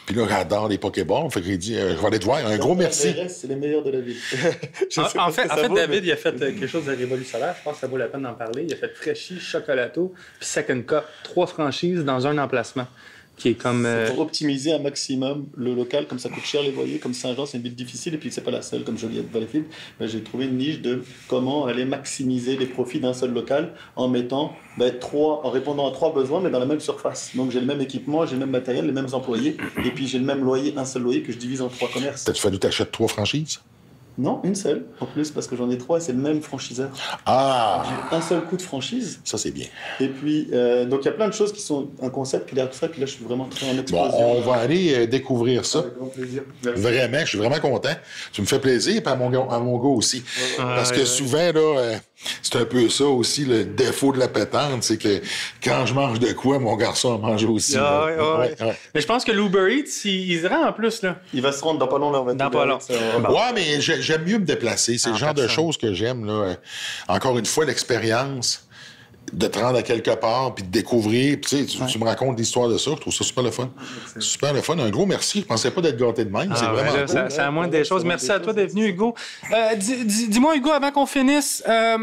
Puis là, j'adore les Pokéballs. Fait que j'ai dit, je vais aller te voir. Un gros merci.
C'est les meilleurs de la ville.
En fait, David, il a fait quelque chose de révolutionnaire. Je pense que ça vaut la peine d'en parler. Il a fait Fréchy, Chocolato, puis Second Cup. 3 franchises dans un emplacement. Qui est comme.
Pour optimiser un maximum le local, comme ça coûte cher les loyers, comme Saint-Jean, c'est une ville difficile, et puis c'est pas la seule, comme Joliette, Valleyfield. Ben, j'ai trouvé une niche de comment aller maximiser les profits d'un seul local en mettant en répondant à 3 besoins, mais dans la même surface. Donc j'ai le même équipement, j'ai le même matériel, les mêmes employés, et puis j'ai le même loyer, un seul loyer que je divise en 3 commerces.
T'as-tu fallu t'acheter 3 franchises?
Non, une seule, en plus, parce que j'en ai 3 et c'est le même franchiseur.
Ah!
J'ai un seul coup de franchise.
Ça, c'est bien.
Et puis, donc il y a plein de choses qui sont un concept, puis derrière tout ça, puis là, je suis vraiment très en
Bon,
explosion.
on va aller découvrir ça.
Avec grand plaisir. Merci.
Vraiment, je suis vraiment content. Tu me fais plaisir, puis à mon gars aussi. Parce que souvent, là, c'est un peu ça aussi, le défaut de la pétante, c'est que quand je mange de quoi, mon garçon en mange aussi.
Ah,
là.
ouais. Mais je pense que l'Uber Eats, il se rend en plus, là.
Il va se rendre dans pas long, là, on va
Dans pas long.
Ouais, mais j'aime mieux me déplacer. C'est le genre de choses que j'aime, là. Encore une fois, l'expérience de te rendre à quelque part, puis de découvrir. Puis, tu me racontes l'histoire de ça. Je trouve ça super le fun. Super le fun. Un gros merci. Je pensais pas d'être gâté de même. C'est vraiment
là,
cool.
c'est la moindre des choses. Merci à toi d'être venu, Hugo. Dis-moi, Hugo, avant qu'on finisse, t'as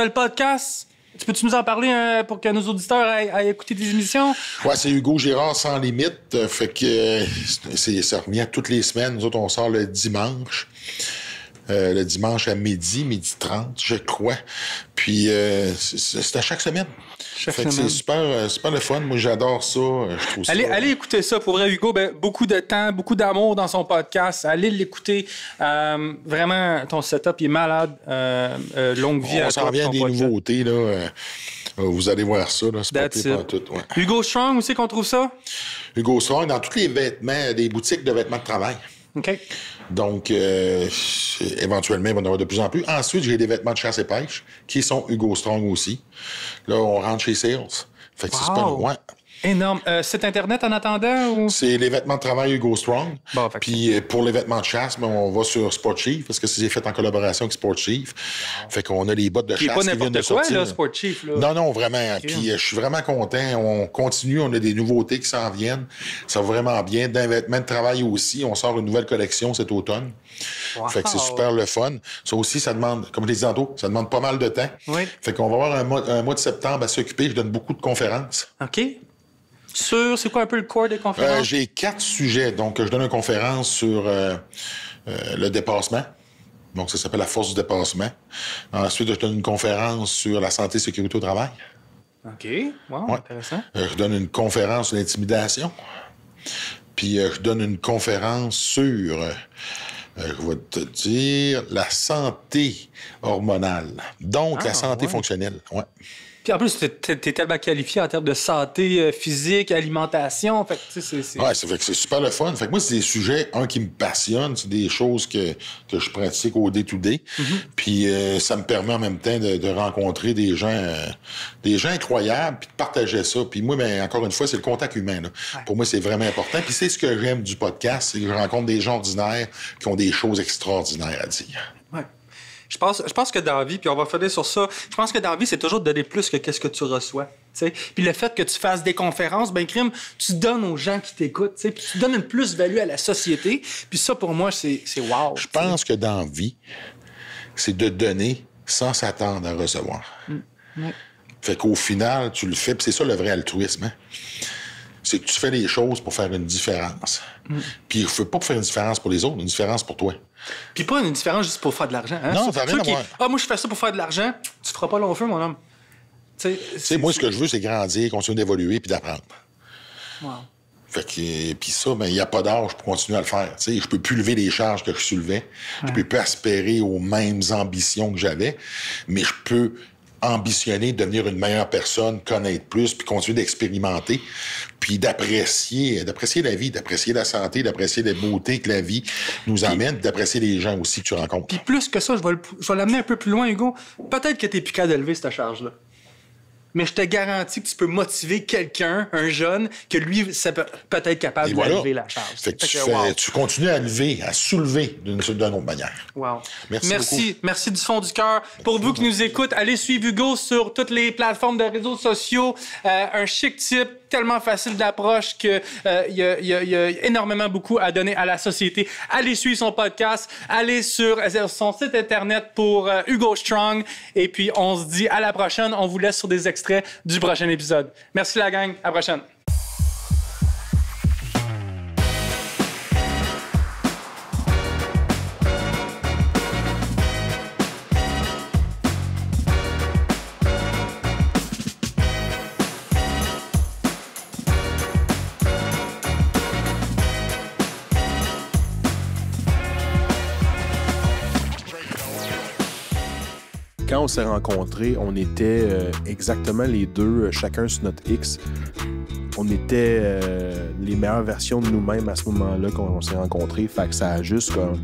le podcast. Peux-tu nous en parler pour que nos auditeurs aillent écouter des émissions?
Ouais, c'est Hugo Girard sans limite. Fait que ça revient toutes les semaines. Nous autres, on sort le dimanche. Le dimanche à midi 30, je crois. Puis c'est à chaque semaine. Fait que c'est super le fun. Moi, j'adore ça. Je trouve ça.
Allez écouter ça. Pour vrai, Hugo, beaucoup de temps, beaucoup d'amour dans son podcast. Allez l'écouter. Vraiment, ton setup il est malade. Longue vie à toi.
On s'en vient des nouveautés, là. Vous allez voir ça, là. C'est pas
That's
pire
it.
tout, ouais.
Hugo Strong, où c'est qu'on trouve ça?
Hugo Strong, dans tous les vêtements, des boutiques de vêtements de travail.
OK.
Donc, éventuellement, il va y en avoir de plus en plus. Ensuite, j'ai des vêtements de chasse et pêche qui sont Hugo Strong aussi. Là, on rentre chez Sears. Fait que c'est super loin.
Énorme. Site Internet en attendant? Ou...
C'est les vêtements de travail Hugo Strong.
Bon, fait que
Puis pour les vêtements de chasse, on va sur Sport Chief parce que c'est fait en collaboration avec Sport Chief. Fait qu'on a les bottes de
Qui
chasse
est pas
qui viennent
n'importe
de
quoi,
sortir.
là, Sport Chief. Là.
Non, non, vraiment. Puis je suis vraiment content. On continue. On a des nouveautés qui s'en viennent. Ça va vraiment bien. D'un vêtement de travail aussi, on sort une nouvelle collection cet automne.
Wow.
Fait que c'est super le fun. Ça aussi, ça demande, comme je l'ai dit tantôt, ça demande pas mal de temps.
Oui.
Fait qu'on va avoir un mois de septembre à s'occuper. Je donne beaucoup de conférences.
OK. C'est quoi un peu le corps des conférences?
J'ai 4 sujets. Donc, je donne une conférence sur le dépassement. Donc, ça s'appelle la force du dépassement. Ensuite, je donne une conférence sur la santé et sécurité au travail.
OK. Wow, intéressant.
Je donne une conférence sur l'intimidation. Puis, je donne une conférence sur, je vais te dire, la santé hormonale. Donc, la santé fonctionnelle. Ouais.
Puis en plus, t'es tellement qualifié en termes de santé physique, alimentation. Fait que, tu sais, c'est...
Ouais, fait que c'est super le fun. Fait que moi, c'est des sujets, qui me passionnent. C'est des choses que je pratique au day-to-day. Puis ça me permet en même temps de rencontrer des gens incroyables, puis de partager ça. Puis moi, encore une fois, c'est le contact humain. Là. Ouais. Pour moi, c'est vraiment important. Puis c'est ce que j'aime du podcast, c'est que je rencontre des gens ordinaires qui ont des choses extraordinaires à dire.
Ouais. Je pense que dans la vie, puis on va finir sur ça, je pense que dans la vie, c'est toujours de donner plus que qu'est-ce que tu reçois. T'sais. Puis le fait que tu fasses des conférences, crime, tu donnes aux gens qui t'écoutent, puis tu donnes une plus-value à la société. Puis ça, pour moi, c'est wow.
Je pense que dans la vie, c'est de donner sans s'attendre à recevoir.
Ouais.
Fait qu'au final, tu le fais, puis c'est ça le vrai altruisme. Hein? c'est que tu fais les choses pour faire une différence. Puis il ne faut pas faire une différence pour les autres, une différence pour toi.
Puis pas une différence juste pour faire de l'argent. Hein?
Non, ça n'a rien à voir.
Ah, moi, je fais ça pour faire de l'argent. Tu feras pas long feu, mon homme.
Tu sais, moi, ce que je veux, c'est grandir, continuer d'évoluer puis d'apprendre.
Wow.
Fait que, puis ça, ben, il n'y a pas d'âge pour continuer à le faire. Tu sais, je peux plus lever les charges que je soulevais. Je peux plus aspirer aux mêmes ambitions que j'avais, mais je peux ambitionner de devenir une meilleure personne, connaître plus, puis continuer d'expérimenter, puis d'apprécier la vie, d'apprécier la santé, d'apprécier les beautés que la vie nous amène, d'apprécier les gens aussi que tu rencontres.
Puis plus que ça, je vais l'amener un peu plus loin, Hugo. Peut-être que t'es plus capable de lever cette charge-là. Mais je te garantis que tu peux motiver quelqu'un, un jeune, que lui, c'est peut-être capable de lever la charge.
Fait que tu continues à lever, à soulever d'une autre manière.
Wow.
Merci beaucoup.
Merci du fond du cœur. Pour vous qui nous écoutez, allez suivre Hugo sur toutes les plateformes de réseaux sociaux. Un chic type, tellement facile d'approche qu'il y a énormément beaucoup à donner à la société. Allez suivre son podcast. Allez sur son site Internet pour Hugo Strong. Et puis, on se dit à la prochaine. On vous laisse sur des extraits du prochain épisode. Merci la gang. À la prochaine.
Quand on s'est rencontrés, on était exactement les deux, chacun sur notre X. On était les meilleures versions de nous-mêmes à ce moment-là quand on s'est rencontrés. Fait que ça a juste comme...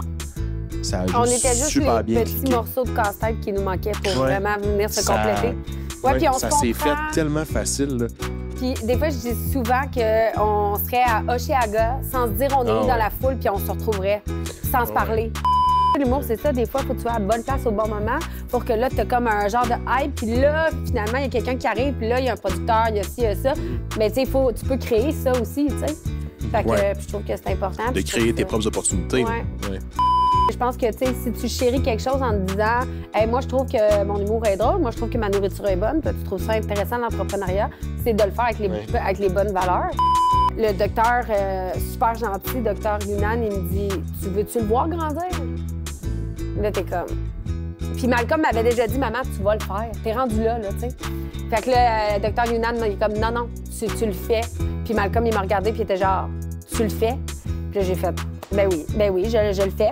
On était juste
super
les
bien
petits
cliqué.
morceaux de casse-tête qui nous manquaient pour vraiment venir se compléter. Puis on
ça
se
s'est fait
comprend.
tellement facile, là.
Puis des fois, je dis souvent qu'on serait à Oshéaga sans se dire on est où dans la foule, puis on se retrouverait sans se parler. L'humour, c'est ça. Des fois, il faut que tu sois à la bonne place au bon moment pour que là, tu as comme un genre de hype. Puis là, finalement, il y a quelqu'un qui arrive. Puis là, il y a un producteur, il y a ci, il y a ça. Mais tu sais, tu peux créer ça aussi, tu sais. Fait que je trouve que c'est important.
De créer tes propres opportunités.
Ouais. Je pense que, tu sais, si tu chéris quelque chose en te disant hey, moi, je trouve que mon humour est drôle, moi, je trouve que ma nourriture est bonne, puis tu trouves ça intéressant, l'entrepreneuriat, c'est de le faire avec les bonnes valeurs. Le docteur, super gentil, docteur Younan, il me dit tu veux-tu le voir grandir? Là, t'es comme. Puis Malcolm m'avait déjà dit maman, tu vas le faire. T'es rendu là, tu sais. Fait que là, docteur Younan, il est comme non, tu le fais. Puis Malcolm, il m'a regardé, puis il était genre tu le fais? Puis là, j'ai fait ben oui, je le fais.